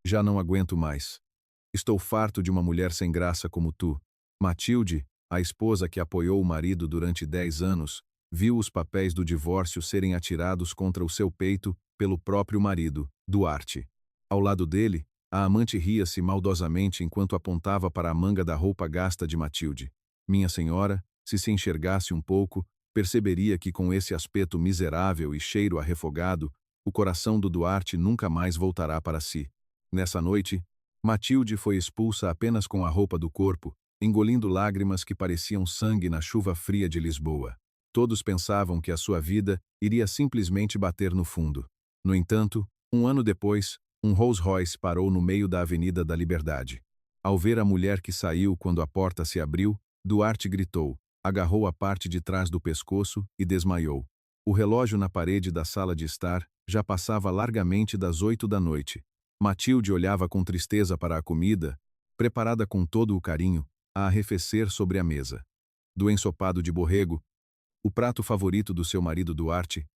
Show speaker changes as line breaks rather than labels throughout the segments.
Já não aguento mais. Estou farto de uma mulher sem graça como tu. Matilde, a esposa que apoiou o marido durante 10 anos, viu os papéis do divórcio serem atirados contra o seu peito pelo próprio marido, Duarte. Ao lado dele, a amante ria-se maldosamente enquanto apontava para a manga da roupa gasta de Matilde. Minha senhora, se enxergasse um pouco, perceberia que com esse aspecto miserável e cheiro a refogado, o coração do Duarte nunca mais voltará para si. Nessa noite, Matilde foi expulsa apenas com a roupa do corpo, engolindo lágrimas que pareciam sangue na chuva fria de Lisboa. Todos pensavam que a sua vida iria simplesmente bater no fundo. No entanto, um ano depois, um Rolls-Royce parou no meio da Avenida da Liberdade. Ao ver a mulher que saiu quando a porta se abriu, Duarte gritou, agarrou a parte de trás do pescoço e desmaiou. O relógio na parede da sala de estar já passava largamente das 8 da noite. Matilde olhava com tristeza para a comida, preparada com todo o carinho, a arrefecer sobre a mesa. Do ensopado de borrego, o prato favorito do seu marido Duarte,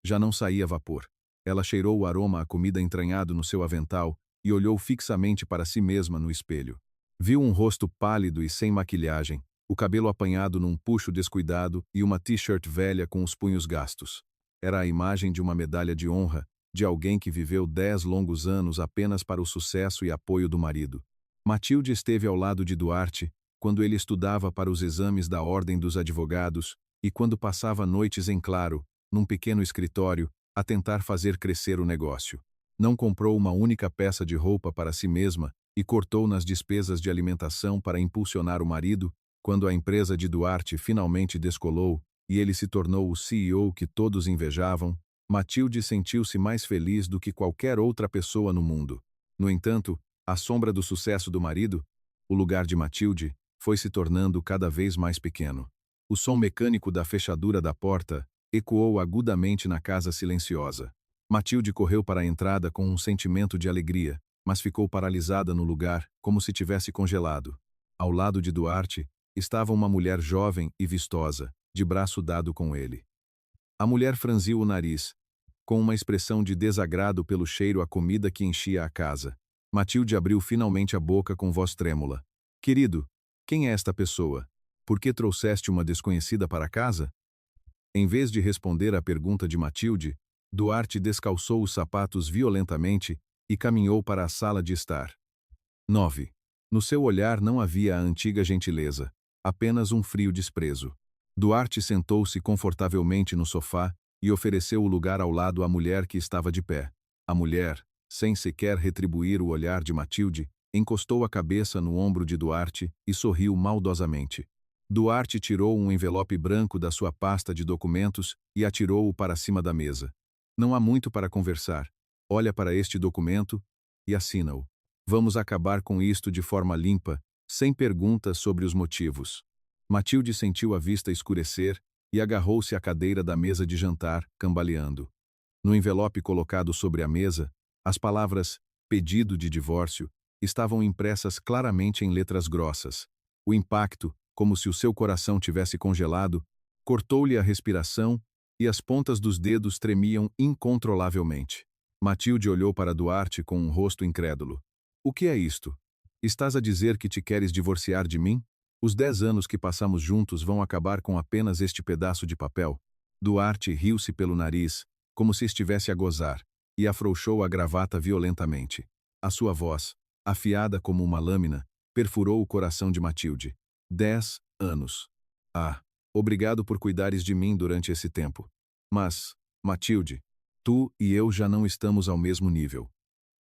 já não saía vapor. Ela cheirou o aroma à comida entranhado no seu avental e olhou fixamente para si mesma no espelho. Viu um rosto pálido e sem maquilhagem, o cabelo apanhado num puxo descuidado e uma t-shirt velha com os punhos gastos. Era a imagem de uma medalha de honra, de alguém que viveu 10 longos anos apenas para o sucesso e apoio do marido. Matilde esteve ao lado de Duarte, quando ele estudava para os exames da Ordem dos Advogados e quando passava noites em claro, num pequeno escritório, a tentar fazer crescer o negócio. Não comprou uma única peça de roupa para si mesma e cortou nas despesas de alimentação para impulsionar o marido, quando a empresa de Duarte finalmente descolou e ele se tornou o CEO que todos invejavam. Matilde sentiu-se mais feliz do que qualquer outra pessoa no mundo. No entanto, à sombra do sucesso do marido, o lugar de Matilde foi se tornando cada vez mais pequeno. O som mecânico da fechadura da porta ecoou agudamente na casa silenciosa. Matilde correu para a entrada com um sentimento de alegria, mas ficou paralisada no lugar, como se tivesse congelado. Ao lado de Duarte, estava uma mulher jovem e vistosa, de braço dado com ele. A mulher franziu o nariz, com uma expressão de desagrado pelo cheiro à comida que enchia a casa. Matilde abriu finalmente a boca com voz trêmula. Querido, quem é esta pessoa? Por que trouxeste uma desconhecida para casa? Em vez de responder à pergunta de Matilde, Duarte descalçou os sapatos violentamente e caminhou para a sala de estar. 9. No seu olhar não havia a antiga gentileza, apenas um frio desprezo. Duarte sentou-se confortavelmente no sofá e ofereceu o lugar ao lado à mulher que estava de pé. A mulher, sem sequer retribuir o olhar de Matilde, encostou a cabeça no ombro de Duarte e sorriu maldosamente. Duarte tirou um envelope branco da sua pasta de documentos e atirou-o para cima da mesa. Não há muito para conversar. Olha para este documento e assina-o. Vamos acabar com isto de forma limpa, sem perguntas sobre os motivos. Matilde sentiu a vista escurecer e agarrou-se à cadeira da mesa de jantar, cambaleando. No envelope colocado sobre a mesa, as palavras pedido de divórcio estavam impressas claramente em letras grossas. O impacto, como se o seu coração tivesse congelado, cortou-lhe a respiração e as pontas dos dedos tremiam incontrolavelmente. Matilde olhou para Duarte com um rosto incrédulo. O que é isto? Estás a dizer que te queres divorciar de mim? Os 10 anos que passamos juntos vão acabar com apenas este pedaço de papel? Duarte riu-se pelo nariz, como se estivesse a gozar, e afrouxou a gravata violentamente. A sua voz, afiada como uma lâmina, perfurou o coração de Matilde. 10 anos. Ah, obrigado por cuidares de mim durante esse tempo. Mas, Matilde, tu e eu já não estamos ao mesmo nível.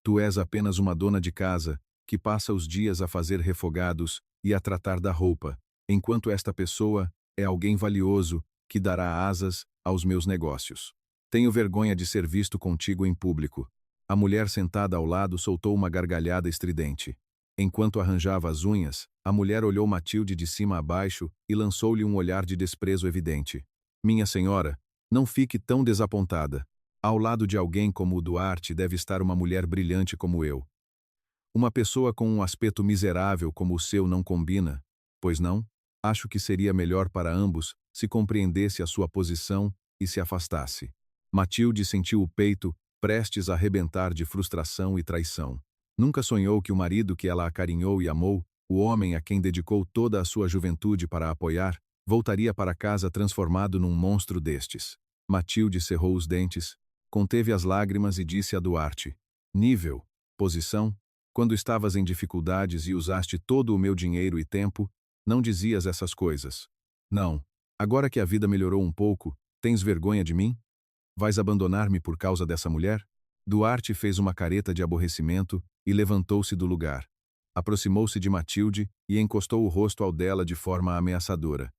Tu és apenas uma dona de casa que passa os dias a fazer refogados e a tratar da roupa, enquanto esta pessoa é alguém valioso que dará asas aos meus negócios. Tenho vergonha de ser visto contigo em público. A mulher sentada ao lado soltou uma gargalhada estridente. Enquanto arranjava as unhas, a mulher olhou Matilde de cima a baixo e lançou-lhe um olhar de desprezo evidente. Minha senhora, não fique tão desapontada. Ao lado de alguém como o Duarte deve estar uma mulher brilhante como eu. Uma pessoa com um aspecto miserável como o seu não combina, pois não? Acho que seria melhor para ambos se compreendesse a sua posição e se afastasse. Matilde sentiu o peito prestes a arrebentar de frustração e traição. Nunca sonhou que o marido que ela acarinhou e amou, o homem a quem dedicou toda a sua juventude para a apoiar, voltaria para casa transformado num monstro destes. Matilde cerrou os dentes, conteve as lágrimas e disse a Duarte: nível, posição, quando estavas em dificuldades e usaste todo o meu dinheiro e tempo, não dizias essas coisas. Não. Agora que a vida melhorou um pouco, tens vergonha de mim? Vais abandonar-me por causa dessa mulher? Duarte fez uma careta de aborrecimento e levantou-se do lugar. Aproximou-se de Matilde e encostou o rosto ao dela de forma ameaçadora.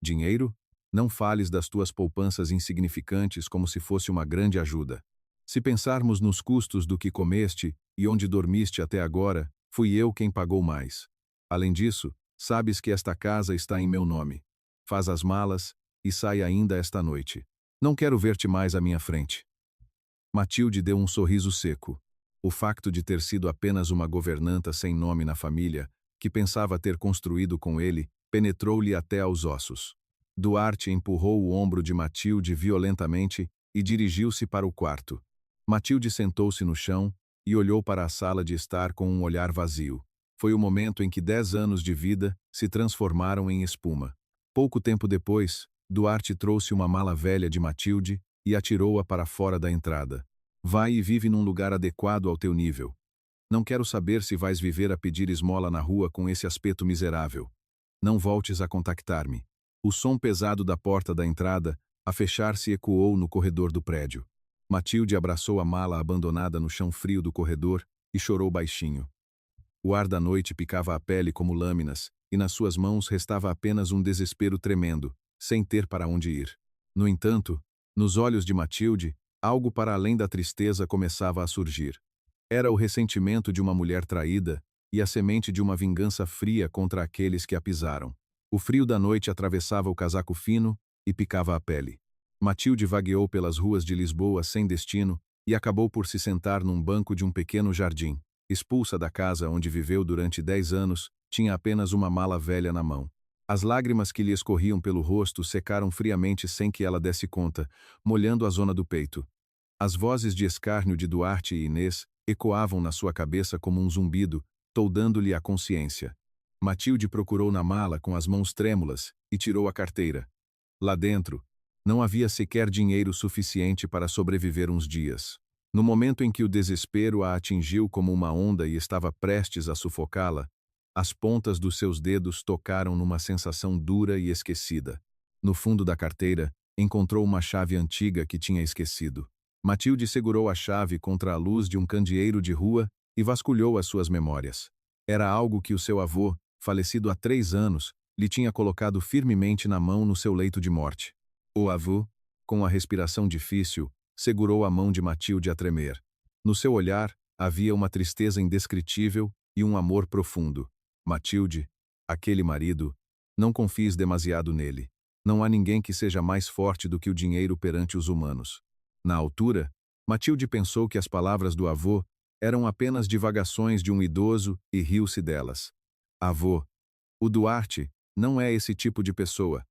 Dinheiro? Não fales das tuas poupanças insignificantes como se fosse uma grande ajuda. Se pensarmos nos custos do que comeste e onde dormiste até agora, fui eu quem pagou mais. Além disso, sabes que esta casa está em meu nome. Faz as malas e sai ainda esta noite. Não quero ver-te mais à minha frente. Matilde deu um sorriso seco. O facto de ter sido apenas uma governanta sem nome na família, que pensava ter construído com ele, penetrou-lhe até aos ossos. Duarte empurrou o ombro de Matilde violentamente e dirigiu-se para o quarto. Matilde sentou-se no chão e olhou para a sala de estar com um olhar vazio. Foi o momento em que 10 anos de vida se transformaram em espuma. Pouco tempo depois, Duarte trouxe uma mala velha de Matilde e atirou-a para fora da entrada. Vai e vive num lugar adequado ao teu nível. Não quero saber se vais viver a pedir esmola na rua com esse aspecto miserável. Não voltes a contactar-me. O som pesado da porta da entrada, a fechar-se, ecoou no corredor do prédio. Matilde abraçou a mala abandonada no chão frio do corredor e chorou baixinho. O ar da noite picava a pele como lâminas, e nas suas mãos restava apenas um desespero tremendo, sem ter para onde ir. No entanto, nos olhos de Matilde, algo para além da tristeza começava a surgir. Era o ressentimento de uma mulher traída e a semente de uma vingança fria contra aqueles que a pisaram. O frio da noite atravessava o casaco fino e picava a pele. Matilde vagueou pelas ruas de Lisboa sem destino e acabou por se sentar num banco de um pequeno jardim. Expulsa da casa onde viveu durante 10 anos, tinha apenas uma mala velha na mão. As lágrimas que lhe escorriam pelo rosto secaram friamente sem que ela desse conta, molhando a zona do peito. As vozes de escárnio de Duarte e Inês ecoavam na sua cabeça como um zumbido, toldando-lhe a consciência. Matilde procurou na mala com as mãos trêmulas e tirou a carteira. Lá dentro, não havia sequer dinheiro suficiente para sobreviver uns dias. No momento em que o desespero a atingiu como uma onda e estava prestes a sufocá-la, as pontas dos seus dedos tocaram numa sensação dura e esquecida. No fundo da carteira, encontrou uma chave antiga que tinha esquecido. Matilde segurou a chave contra a luz de um candeeiro de rua e vasculhou as suas memórias. Era algo que o seu avô, falecido há 3 anos, lhe tinha colocado firmemente na mão no seu leito de morte. O avô, com a respiração difícil, segurou a mão de Matilde a tremer. No seu olhar, havia uma tristeza indescritível e um amor profundo. Matilde, aquele marido, não confies demasiado nele. Não há ninguém que seja mais forte do que o dinheiro perante os humanos. Na altura, Matilde pensou que as palavras do avô eram apenas divagações de um idoso e riu-se delas. Avô, o Duarte não é esse tipo de pessoa.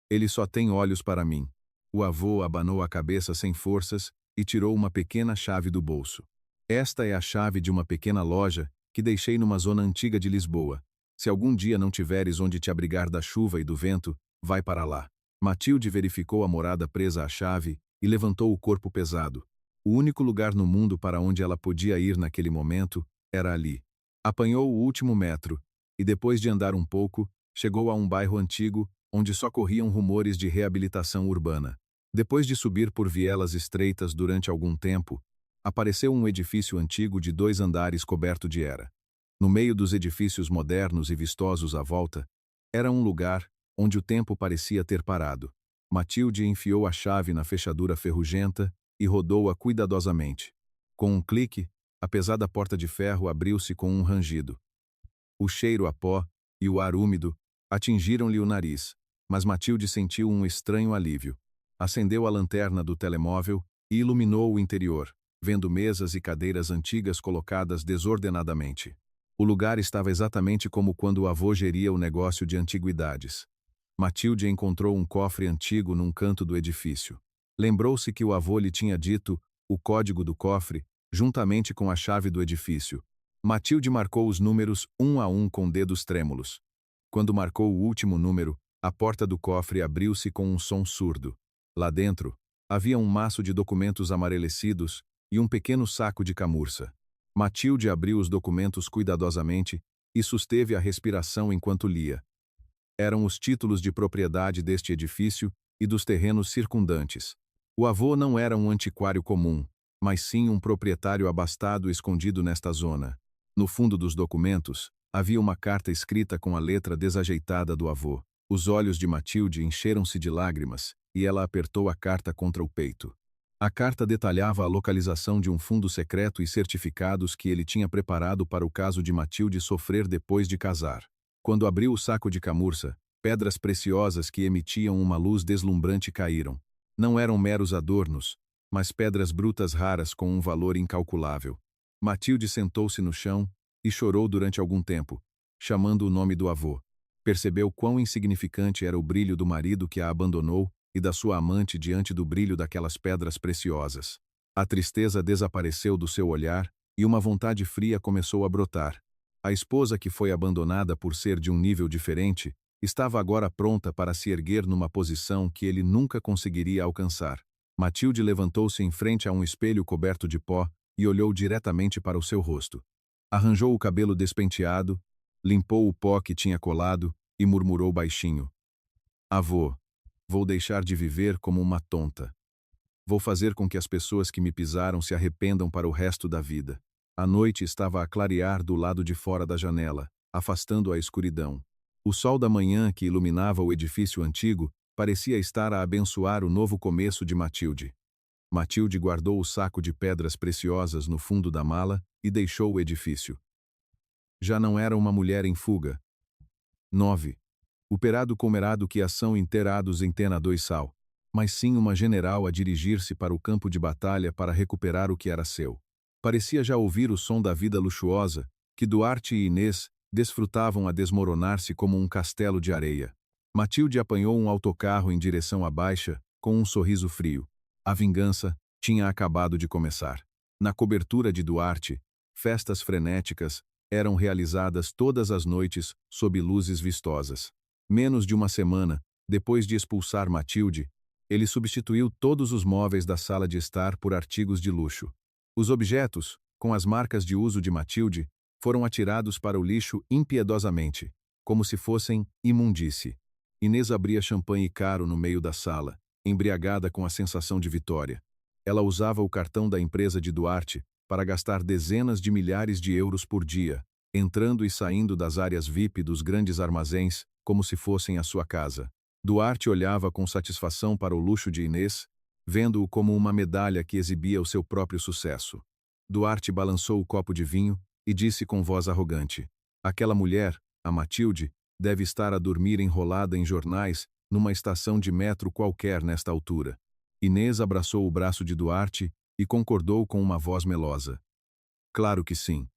Ele só tem olhos para mim. O avô abanou a cabeça sem forças e tirou uma pequena chave do bolso. Esta é a chave de uma pequena loja que deixei numa zona antiga de Lisboa. Se algum dia não tiveres onde te abrigar da chuva e do vento, vai para lá. Matilde verificou a morada presa à chave e levantou o corpo pesado. O único lugar no mundo para onde ela podia ir naquele momento era ali. Apanhou o último metro e, depois de andar um pouco, chegou a um bairro antigo onde só corriam rumores de reabilitação urbana. Depois de subir por vielas estreitas durante algum tempo, apareceu um edifício antigo de 2 andares coberto de era. No meio dos edifícios modernos e vistosos à volta, era um lugar onde o tempo parecia ter parado. Matilde enfiou a chave na fechadura ferrugenta e rodou-a cuidadosamente. Com um clique, a pesada porta de ferro abriu-se com um rangido. O cheiro a pó e o ar úmido atingiram-lhe o nariz, mas Matilde sentiu um estranho alívio. Acendeu a lanterna do telemóvel e iluminou o interior, vendo mesas e cadeiras antigas colocadas desordenadamente. O lugar estava exatamente como quando o avô geria o negócio de antiguidades. Matilde encontrou um cofre antigo num canto do edifício. Lembrou-se que o avô lhe tinha dito o código do cofre, juntamente com a chave do edifício, Matilde marcou os números um a um com dedos trêmulos. Quando marcou o último número, a porta do cofre abriu-se com um som surdo. Lá dentro, havia um maço de documentos amarelecidos e um pequeno saco de camurça. Matilde abriu os documentos cuidadosamente e susteve a respiração enquanto lia. Eram os títulos de propriedade deste edifício e dos terrenos circundantes. O avô não era um antiquário comum, mas sim um proprietário abastado escondido nesta zona. No fundo dos documentos, havia uma carta escrita com a letra desajeitada do avô. Os olhos de Matilde encheram-se de lágrimas, e ela apertou a carta contra o peito. A carta detalhava a localização de um fundo secreto e certificados que ele tinha preparado para o caso de Matilde sofrer depois de casar. Quando abriu o saco de camurça, pedras preciosas que emitiam uma luz deslumbrante caíram. Não eram meros adornos, mas pedras brutas raras com um valor incalculável. Matilde sentou-se no chão e chorou durante algum tempo, chamando o nome do avô. Percebeu quão insignificante era o brilho do marido que a abandonou e da sua amante diante do brilho daquelas pedras preciosas. A tristeza desapareceu do seu olhar e uma vontade fria começou a brotar. A esposa que foi abandonada por ser de um nível diferente estava agora pronta para se erguer numa posição que ele nunca conseguiria alcançar. Matilde levantou-se em frente a um espelho coberto de pó e olhou diretamente para o seu rosto. Arranjou o cabelo despenteado, limpou o pó que tinha colado e murmurou baixinho: "Avô, vou deixar de viver como uma tonta. Vou fazer com que as pessoas que me pisaram se arrependam para o resto da vida." A noite estava a clarear do lado de fora da janela, afastando a escuridão. O sol da manhã que iluminava o edifício antigo parecia estar a abençoar o novo começo de Matilde. Matilde guardou o saco de pedras preciosas no fundo da mala e deixou o edifício. Já não era uma mulher em fuga. 9. Operado comerado que ação inteirados em Tena 2 Sal, mas sim uma general a dirigir-se para o campo de batalha para recuperar o que era seu. Parecia já ouvir o som da vida luxuosa, que Duarte e Inês desfrutavam a desmoronar-se como um castelo de areia. Matilde apanhou um autocarro em direção à Baixa, com um sorriso frio. A vingança tinha acabado de começar. Na cobertura de Duarte, festas frenéticas eram realizadas todas as noites sob luzes vistosas. Menos de uma semana, depois de expulsar Matilde, ele substituiu todos os móveis da sala de estar por artigos de luxo. Os objetos, com as marcas de uso de Matilde, foram atirados para o lixo impiedosamente, como se fossem imundície. Inês abria champanhe caro no meio da sala, embriagada com a sensação de vitória. Ela usava o cartão da empresa de Duarte para gastar dezenas de milhares de euros por dia, entrando e saindo das áreas VIP dos grandes armazéns, como se fossem a sua casa. Duarte olhava com satisfação para o luxo de Inês, vendo-o como uma medalha que exibia o seu próprio sucesso. Duarte balançou o copo de vinho e disse com voz arrogante: "Aquela mulher, a Matilde, deve estar a dormir enrolada em jornais numa estação de metro qualquer nesta altura." Inês abraçou o braço de Duarte e concordou com uma voz melosa: "Claro que sim.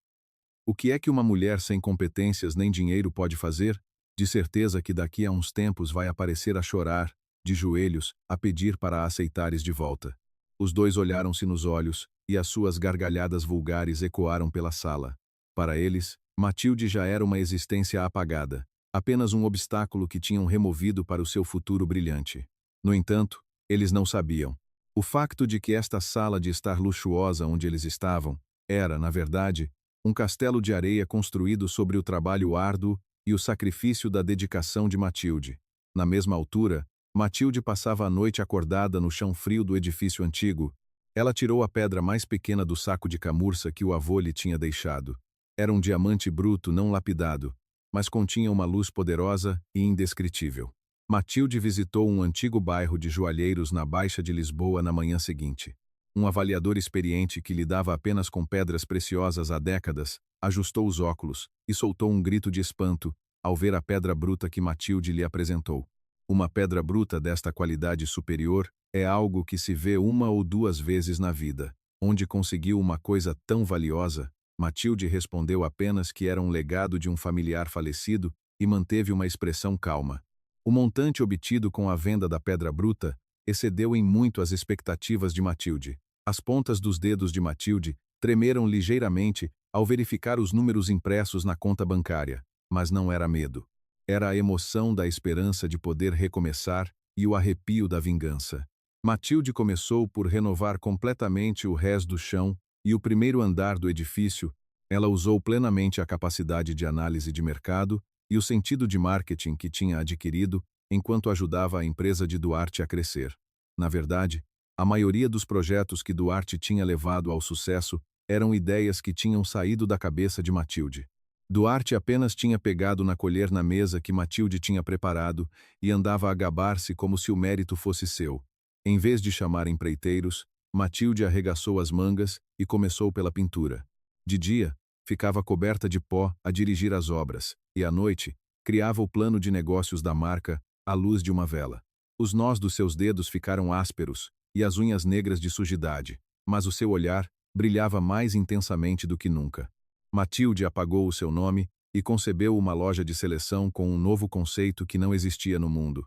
O que é que uma mulher sem competências nem dinheiro pode fazer? De certeza que daqui a uns tempos vai aparecer a chorar, de joelhos, a pedir para a aceitares de volta." Os dois olharam-se nos olhos, e as suas gargalhadas vulgares ecoaram pela sala. Para eles, Matilde já era uma existência apagada, apenas um obstáculo que tinham removido para o seu futuro brilhante. No entanto, eles não sabiam. O facto de que esta sala de estar luxuosa onde eles estavam era, na verdade, um castelo de areia construído sobre o trabalho árduo e o sacrifício da dedicação de Matilde. Na mesma altura, Matilde passava a noite acordada no chão frio do edifício antigo. Ela tirou a pedra mais pequena do saco de camurça que o avô lhe tinha deixado. Era um diamante bruto não lapidado, mas continha uma luz poderosa e indescritível. Matilde visitou um antigo bairro de joalheiros na Baixa de Lisboa na manhã seguinte. Um avaliador experiente que lidava apenas com pedras preciosas há décadas, ajustou os óculos e soltou um grito de espanto ao ver a pedra bruta que Matilde lhe apresentou. Uma pedra bruta desta qualidade superior é algo que se vê uma ou duas vezes na vida. Onde conseguiu uma coisa tão valiosa? Matilde respondeu apenas que era um legado de um familiar falecido e manteve uma expressão calma. O montante obtido com a venda da pedra bruta excedeu em muito as expectativas de Matilde. As pontas dos dedos de Matilde tremeram ligeiramente ao verificar os números impressos na conta bancária, mas não era medo. Era a emoção da esperança de poder recomeçar e o arrepio da vingança. Matilde começou por renovar completamente o rés do chão e o primeiro andar do edifício. Ela usou plenamente a capacidade de análise de mercado e o sentido de marketing que tinha adquirido enquanto ajudava a empresa de Duarte a crescer. Na verdade, a maioria dos projetos que Duarte tinha levado ao sucesso eram ideias que tinham saído da cabeça de Matilde. Duarte apenas tinha pegado na colher na mesa que Matilde tinha preparado e andava a gabar-se como se o mérito fosse seu. Em vez de chamar empreiteiros, Matilde arregaçou as mangas e começou pela pintura. De dia, ficava coberta de pó a dirigir as obras, e à noite, criava o plano de negócios da marca à luz de uma vela. Os nós dos seus dedos ficaram ásperos e as unhas negras de sujidade, mas o seu olhar brilhava mais intensamente do que nunca. Matilde apagou o seu nome e concebeu uma loja de seleção com um novo conceito que não existia no mundo.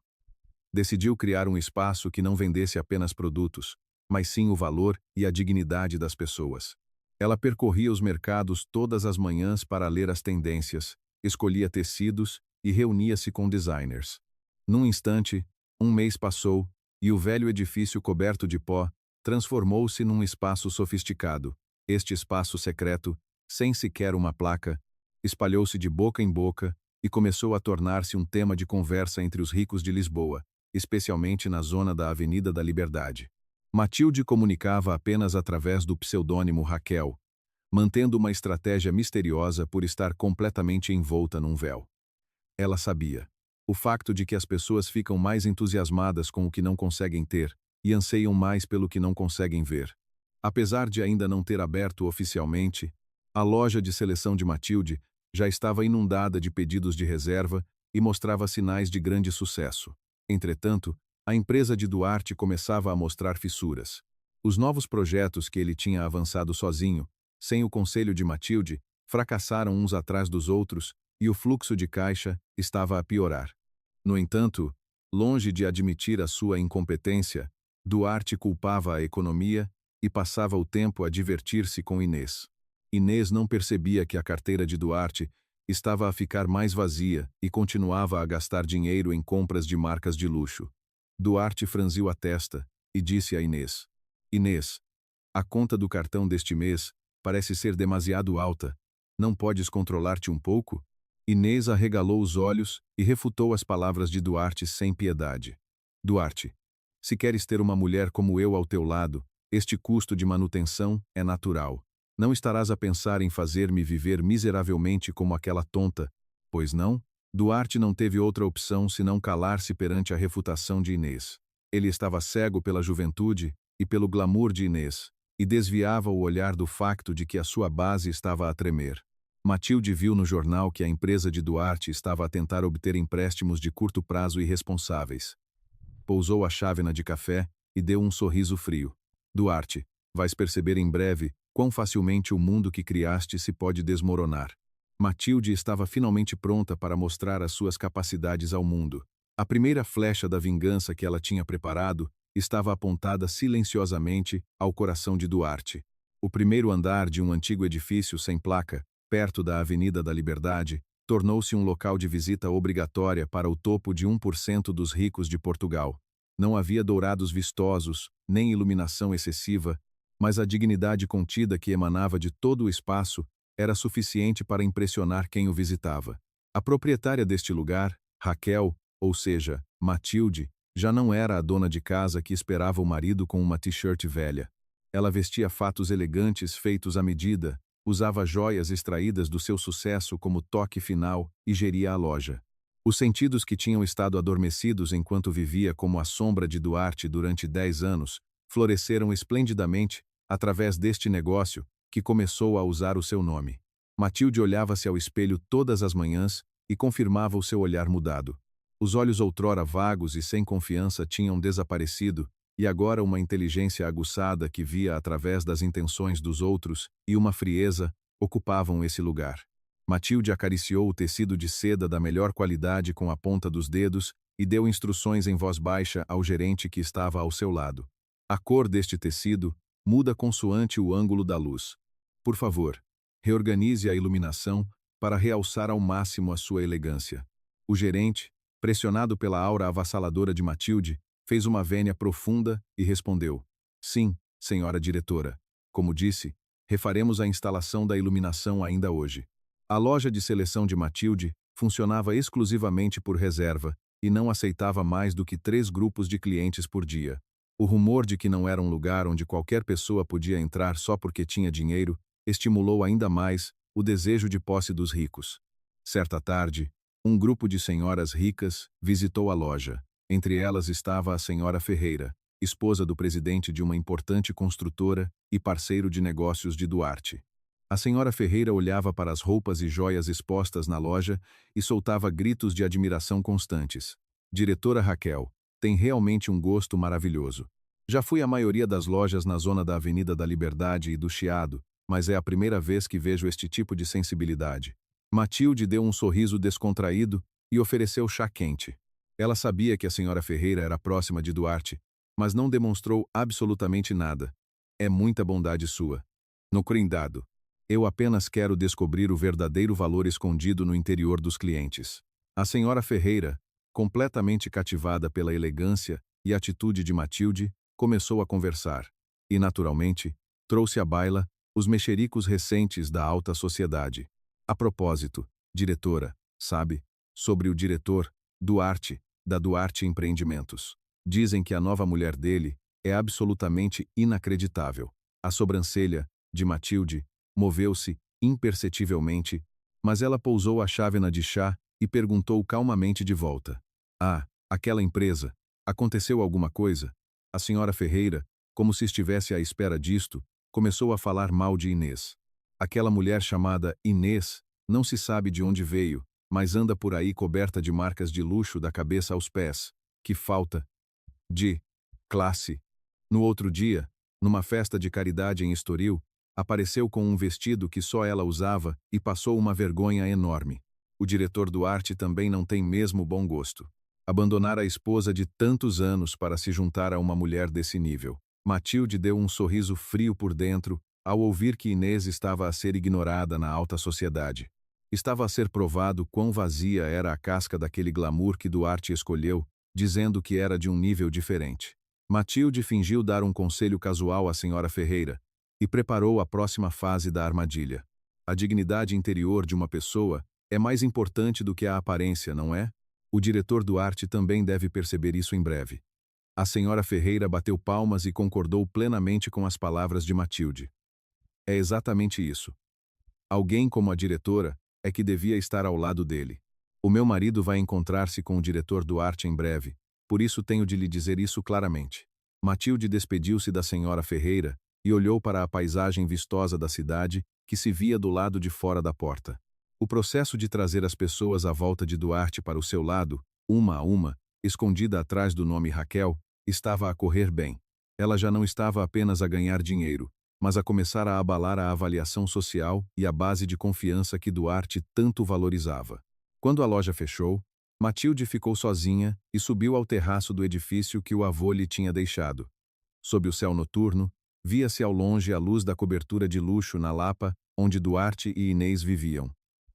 Decidiu criar um espaço que não vendesse apenas produtos, mas sim o valor e a dignidade das pessoas. Ela percorria os mercados todas as manhãs para ler as tendências, escolhia tecidos e reunia-se com designers. Num instante, um mês passou e o velho edifício coberto de pó transformou-se num espaço sofisticado. Este espaço secreto, sem sequer uma placa, espalhou-se de boca em boca e começou a tornar-se um tema de conversa entre os ricos de Lisboa, especialmente na zona da Avenida da Liberdade. Matilde comunicava apenas através do pseudônimo Raquel, mantendo uma estratégia misteriosa por estar completamente envolta num véu. Ela sabia. O facto de que as pessoas ficam mais entusiasmadas com o que não conseguem ter e anseiam mais pelo que não conseguem ver. Apesar de ainda não ter aberto oficialmente, a loja de seleção de Matilde já estava inundada de pedidos de reserva e mostrava sinais de grande sucesso. Entretanto, a empresa de Duarte começava a mostrar fissuras. Os novos projetos que ele tinha avançado sozinho, sem o conselho de Matilde, fracassaram uns atrás dos outros e o fluxo de caixa estava a piorar. No entanto, longe de admitir a sua incompetência, Duarte culpava a economia e passava o tempo a divertir-se com Inês. Inês não percebia que a carteira de Duarte estava a ficar mais vazia e continuava a gastar dinheiro em compras de marcas de luxo. Duarte franziu a testa e disse a Inês: Inês, a conta do cartão deste mês parece ser demasiado alta. Não podes controlar-te um pouco? Inês arregalou os olhos e refutou as palavras de Duarte sem piedade. Duarte, se queres ter uma mulher como eu ao teu lado, este custo de manutenção é natural. Não estarás a pensar em fazer-me viver miseravelmente como aquela tonta, pois não? Duarte não teve outra opção senão calar-se perante a refutação de Inês. Ele estava cego pela juventude e pelo glamour de Inês, e desviava o olhar do facto de que a sua base estava a tremer. Matilde viu no jornal que a empresa de Duarte estava a tentar obter empréstimos de curto prazo irresponsáveis. Pousou a chávena de café e deu um sorriso frio. Duarte, vais perceber em breve quão facilmente o mundo que criaste se pode desmoronar. Matilde estava finalmente pronta para mostrar as suas capacidades ao mundo. A primeira flecha da vingança que ela tinha preparado estava apontada silenciosamente ao coração de Duarte. O primeiro andar de um antigo edifício sem placa, perto da Avenida da Liberdade, tornou-se um local de visita obrigatória para o topo de 1% dos ricos de Portugal. Não havia dourados vistosos, nem iluminação excessiva, mas a dignidade contida que emanava de todo o espaço era suficiente para impressionar quem o visitava. A proprietária deste lugar, Raquel, ou seja, Matilde, já não era a dona de casa que esperava o marido com uma t-shirt velha. Ela vestia fatos elegantes feitos à medida, usava joias extraídas do seu sucesso como toque final e geria a loja. Os sentidos que tinham estado adormecidos enquanto vivia como a sombra de Duarte durante 10 anos, floresceram esplendidamente através deste negócio que começou a usar o seu nome. Matilde olhava-se ao espelho todas as manhãs e confirmava o seu olhar mudado. Os olhos outrora vagos e sem confiança tinham desaparecido, e agora uma inteligência aguçada que via através das intenções dos outros e uma frieza ocupavam esse lugar. Matilde acariciou o tecido de seda da melhor qualidade com a ponta dos dedos e deu instruções em voz baixa ao gerente que estava ao seu lado. A cor deste tecido muda consoante o ângulo da luz. Por favor, reorganize a iluminação para realçar ao máximo a sua elegância. O gerente, pressionado pela aura avassaladora de Matilde, fez uma vênia profunda e respondeu: sim, senhora diretora. Como disse, refaremos a instalação da iluminação ainda hoje. A loja de seleção de Matilde funcionava exclusivamente por reserva e não aceitava mais do que 3 grupos de clientes por dia. O rumor de que não era um lugar onde qualquer pessoa podia entrar só porque tinha dinheiro estimulou ainda mais o desejo de posse dos ricos. Certa tarde, um grupo de senhoras ricas visitou a loja. Entre elas estava a senhora Ferreira, esposa do presidente de uma importante construtora e parceiro de negócios de Duarte. A senhora Ferreira olhava para as roupas e joias expostas na loja e soltava gritos de admiração constantes. Diretora Raquel, tem realmente um gosto maravilhoso. Já fui à maioria das lojas na zona da Avenida da Liberdade e do Chiado, mas é a primeira vez que vejo este tipo de sensibilidade. Matilde deu um sorriso descontraído e ofereceu chá quente. Ela sabia que a senhora Ferreira era próxima de Duarte, mas não demonstrou absolutamente nada. É muita bondade sua. No crindado. Eu apenas quero descobrir o verdadeiro valor escondido no interior dos clientes. A senhora Ferreira, completamente cativada pela elegância e atitude de Matilde, começou a conversar. E, naturalmente, trouxe à baila os mexericos recentes da alta sociedade. A propósito, diretora, sabe, sobre o diretor, Duarte, da Duarte Empreendimentos. Dizem que a nova mulher dele é absolutamente inacreditável. A sobrancelha de Matilde moveu-se imperceptivelmente, mas ela pousou a chávena de chá e perguntou calmamente de volta. Ah, aquela empresa. Aconteceu alguma coisa? A senhora Ferreira, como se estivesse à espera disto, começou a falar mal de Inês. Aquela mulher chamada Inês não se sabe de onde veio, mas anda por aí coberta de marcas de luxo da cabeça aos pés. Que falta de classe. No outro dia, numa festa de caridade em Estoril, apareceu com um vestido que só ela usava e passou uma vergonha enorme. O diretor Duarte também não tem mesmo bom gosto. Abandonar a esposa de tantos anos para se juntar a uma mulher desse nível. Matilde deu um sorriso frio por dentro ao ouvir que Inês estava a ser ignorada na alta sociedade. Estava a ser provado quão vazia era a casca daquele glamour que Duarte escolheu, dizendo que era de um nível diferente. Matilde fingiu dar um conselho casual à senhora Ferreira e preparou a próxima fase da armadilha. A dignidade interior de uma pessoa é mais importante do que a aparência, não é? O diretor Duarte também deve perceber isso em breve. A senhora Ferreira bateu palmas e concordou plenamente com as palavras de Matilde. É exatamente isso. Alguém como a diretora é que devia estar ao lado dele. O meu marido vai encontrar-se com o diretor Duarte em breve, por isso tenho de lhe dizer isso claramente. Matilde despediu-se da senhora Ferreira e olhou para a paisagem vistosa da cidade que se via do lado de fora da porta. O processo de trazer as pessoas à volta de Duarte para o seu lado, uma a uma, escondida atrás do nome Raquel, estava a correr bem. Ela já não estava apenas a ganhar dinheiro, mas a começar a abalar a avaliação social e a base de confiança que Duarte tanto valorizava. Quando a loja fechou, Matilde ficou sozinha e subiu ao terraço do edifício que o avô lhe tinha deixado. Sob o céu noturno, via-se ao longe a luz da cobertura de luxo na Lapa, onde Duarte e Inês viviam.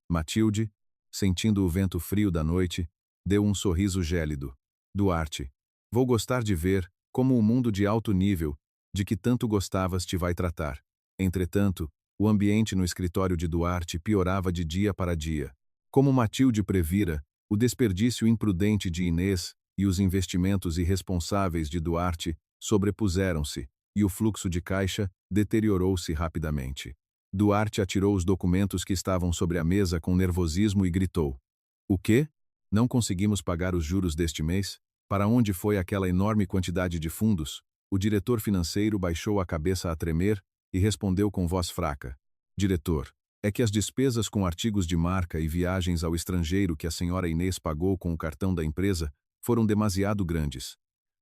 Matilde, sentindo o vento frio da noite, deu um sorriso gélido. Duarte, vou gostar de ver como o mundo de alto nível, de que tanto gostavas, te vai tratar. Entretanto, o ambiente no escritório de Duarte piorava de dia para dia. Como Matilde previra, o desperdício imprudente de Inês e os investimentos irresponsáveis de Duarte sobrepuseram-se, e o fluxo de caixa deteriorou-se rapidamente. Duarte atirou os documentos que estavam sobre a mesa com nervosismo e gritou: "O quê? Não conseguimos pagar os juros deste mês? Para onde foi aquela enorme quantidade de fundos?" O diretor financeiro baixou a cabeça a tremer e respondeu com voz fraca: "Diretor, é que as despesas com artigos de marca e viagens ao estrangeiro que a senhora Inês pagou com o cartão da empresa foram demasiado grandes."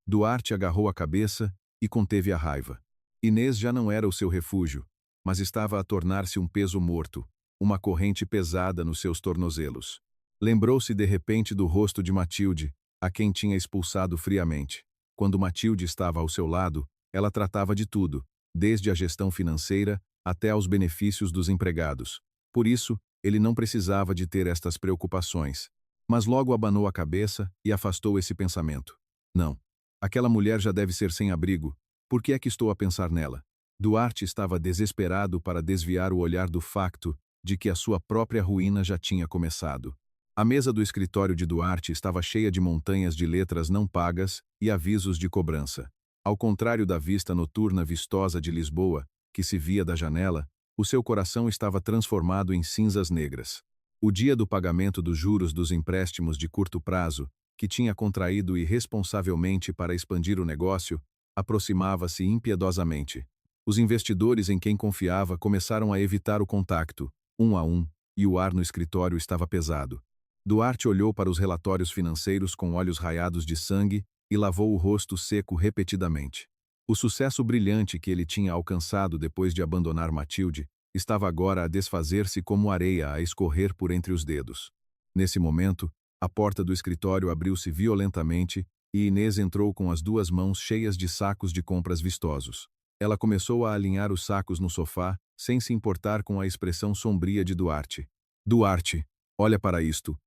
Duarte agarrou a cabeça e conteve a raiva. Inês já não era o seu refúgio, mas estava a tornar-se um peso morto, uma corrente pesada nos seus tornozelos. Lembrou-se de repente do rosto de Matilde, a quem tinha expulsado friamente. Quando Matilde estava ao seu lado, ela tratava de tudo, desde a gestão financeira até aos benefícios dos empregados. Por isso, ele não precisava de ter estas preocupações. Mas logo abanou a cabeça e afastou esse pensamento. Não. Aquela mulher já deve ser sem abrigo. Por que é que estou a pensar nela? Duarte estava desesperado para desviar o olhar do facto de que a sua própria ruína já tinha começado. A mesa do escritório de Duarte estava cheia de montanhas de letras não pagas e avisos de cobrança. Ao contrário da vista noturna vistosa de Lisboa, que se via da janela, o seu coração estava transformado em cinzas negras. O dia do pagamento dos juros dos empréstimos de curto prazo, que tinha contraído irresponsavelmente para expandir o negócio, aproximava-se impiedosamente. Os investidores em quem confiava começaram a evitar o contacto, um a um, e o ar no escritório estava pesado. Duarte olhou para os relatórios financeiros com olhos raiados de sangue e lavou o rosto seco repetidamente. O sucesso brilhante que ele tinha alcançado depois de abandonar Matilde estava agora a desfazer-se como areia a escorrer por entre os dedos. Nesse momento, a porta do escritório abriu-se violentamente e Inês entrou com as duas mãos cheias de sacos de compras vistosos. Ela começou a alinhar os sacos no sofá, sem se importar com a expressão sombria de Duarte. Duarte, olha para isto.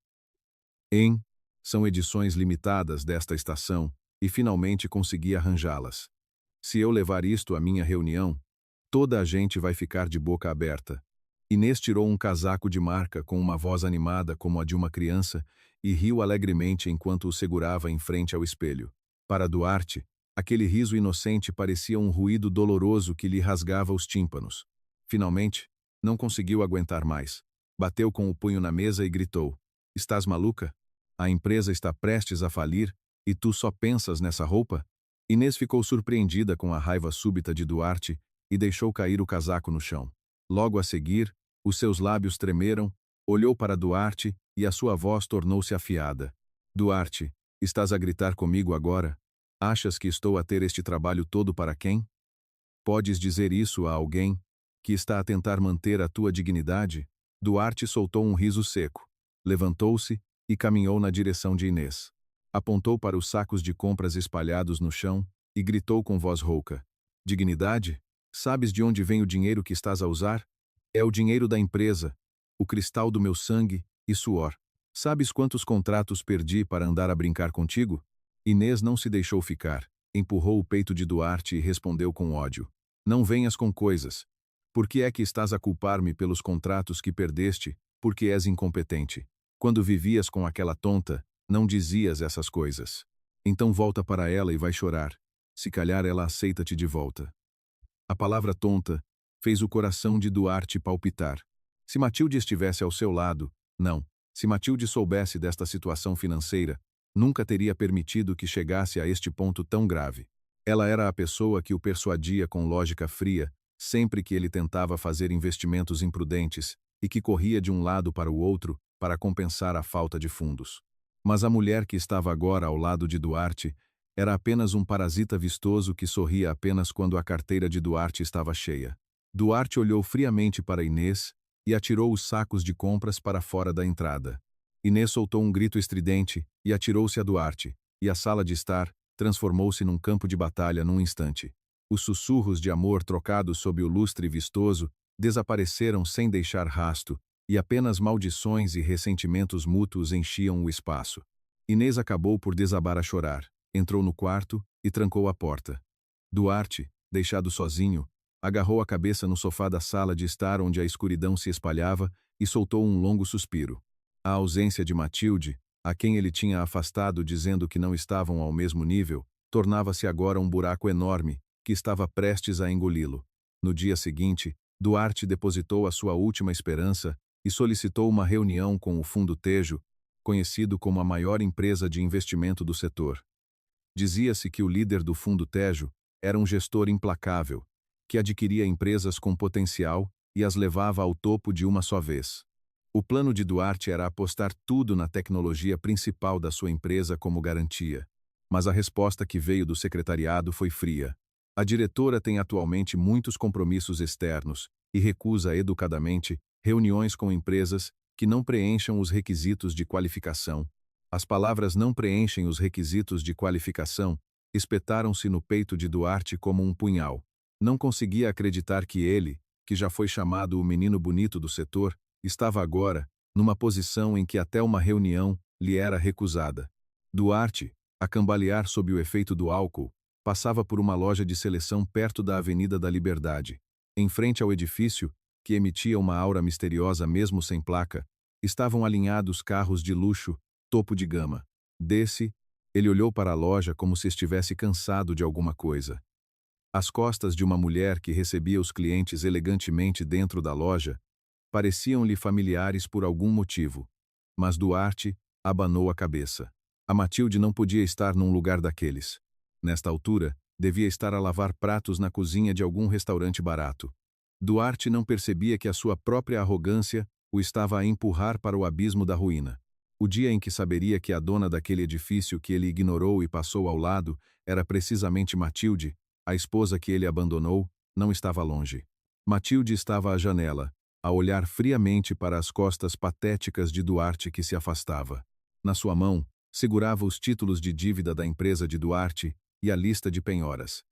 São edições limitadas desta estação, e finalmente consegui arranjá-las. Se eu levar isto à minha reunião, toda a gente vai ficar de boca aberta. Inês tirou um casaco de marca com uma voz animada como a de uma criança e riu alegremente enquanto o segurava em frente ao espelho. Para Duarte, aquele riso inocente parecia um ruído doloroso que lhe rasgava os tímpanos. Finalmente, não conseguiu aguentar mais. Bateu com o punho na mesa e gritou: "Estás maluca? A empresa está prestes a falir e tu só pensas nessa roupa?" Inês ficou surpreendida com a raiva súbita de Duarte e deixou cair o casaco no chão. Logo a seguir, os seus lábios tremeram, olhou para Duarte e a sua voz tornou-se afiada. "Duarte, estás a gritar comigo agora? Achas que estou a ter este trabalho todo para quem? Podes dizer isso a alguém que está a tentar manter a tua dignidade?" Duarte soltou um riso seco, levantou-se e caminhou na direção de Inês. Apontou para os sacos de compras espalhados no chão e gritou com voz rouca: "Dignidade? Sabes de onde vem o dinheiro que estás a usar? É o dinheiro da empresa, o cristal do meu sangue e suor. Sabes quantos contratos perdi para andar a brincar contigo?" Inês não se deixou ficar, empurrou o peito de Duarte e respondeu com ódio: "Não venhas com coisas. Por que é que estás a culpar-me pelos contratos que perdeste, porque és incompetente? Quando vivias com aquela tonta, não dizias essas coisas. Então volta para ela e vai chorar. Se calhar ela aceita-te de volta." A palavra tonta fez o coração de Duarte palpitar. Se Matilde estivesse ao seu lado, não. Se Matilde soubesse desta situação financeira, nunca teria permitido que chegasse a este ponto tão grave. Ela era a pessoa que o persuadia com lógica fria, sempre que ele tentava fazer investimentos imprudentes, e que corria de um lado para o outro para compensar a falta de fundos. Mas a mulher que estava agora ao lado de Duarte era apenas um parasita vistoso que sorria apenas quando a carteira de Duarte estava cheia. Duarte olhou friamente para Inês e atirou os sacos de compras para fora da entrada. Inês soltou um grito estridente e atirou-se a Duarte, e a sala de estar transformou-se num campo de batalha num instante. Os sussurros de amor trocados sob o lustre vistoso desapareceram sem deixar rasto, e apenas maldições e ressentimentos mútuos enchiam o espaço. Inês acabou por desabar a chorar, entrou no quarto e trancou a porta. Duarte, deixado sozinho, agarrou a cabeça no sofá da sala de estar onde a escuridão se espalhava e soltou um longo suspiro. A ausência de Matilde, a quem ele tinha afastado dizendo que não estavam ao mesmo nível, tornava-se agora um buraco enorme que estava prestes a engoli-lo. No dia seguinte, Duarte depositou a sua última esperança e solicitou uma reunião com o Fundo Tejo, conhecido como a maior empresa de investimento do setor. Dizia-se que o líder do Fundo Tejo era um gestor implacável, que adquiria empresas com potencial e as levava ao topo de uma só vez. O plano de Duarte era apostar tudo na tecnologia principal da sua empresa como garantia. Mas a resposta que veio do secretariado foi fria. A diretora tem atualmente muitos compromissos externos e recusa educadamente reuniões com empresas que não preencham os requisitos de qualificação. As palavras "não preenchem os requisitos de qualificação" espetaram-se no peito de Duarte como um punhal. Não conseguia acreditar que ele, que já foi chamado o menino bonito do setor, estava agora numa posição em que até uma reunião lhe era recusada. Duarte, a cambalear sob o efeito do álcool, passava por uma loja de seleção perto da Avenida da Liberdade. Em frente ao edifício, que emitia uma aura misteriosa mesmo sem placa, estavam alinhados carros de luxo, topo de gama. Desse, ele olhou para a loja como se estivesse cansado de alguma coisa. As costas de uma mulher que recebia os clientes elegantemente dentro da loja pareciam-lhe familiares por algum motivo, mas Duarte abanou a cabeça. A Matilde não podia estar num lugar daqueles. Nesta altura, devia estar a lavar pratos na cozinha de algum restaurante barato. Duarte não percebia que a sua própria arrogância o estava a empurrar para o abismo da ruína. O dia em que saberia que a dona daquele edifício que ele ignorou e passou ao lado era precisamente Matilde, a esposa que ele abandonou, não estava longe. Matilde estava à janela, a olhar friamente para as costas patéticas de Duarte que se afastava. Na sua mão, segurava os títulos de dívida da empresa de Duarte e a lista de penhoras.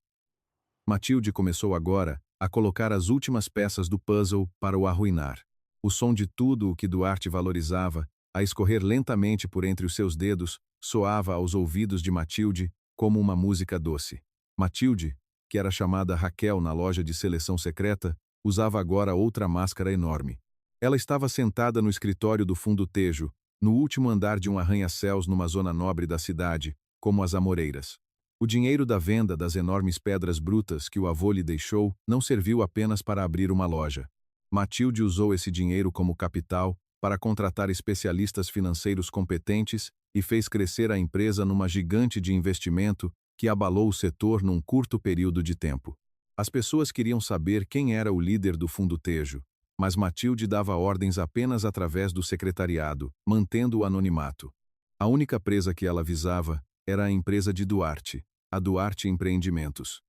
Matilde começou agora a colocar as últimas peças do puzzle para o arruinar. O som de tudo o que Duarte valorizava, a escorrer lentamente por entre os seus dedos, soava aos ouvidos de Matilde como uma música doce. Matilde, que era chamada Raquel na loja de seleção secreta, usava agora outra máscara enorme. Ela estava sentada no escritório do fundo Tejo, no último andar de um arranha-céus numa zona nobre da cidade, como as Amoreiras. O dinheiro da venda das enormes pedras brutas que o avô lhe deixou não serviu apenas para abrir uma loja. Matilde usou esse dinheiro como capital para contratar especialistas financeiros competentes e fez crescer a empresa numa gigante de investimento que abalou o setor num curto período de tempo. As pessoas queriam saber quem era o líder do fundo Tejo, mas Matilde dava ordens apenas através do secretariado, mantendo o anonimato. A única presa que ela visava era a empresa de Duarte, a Duarte Empreendimentos,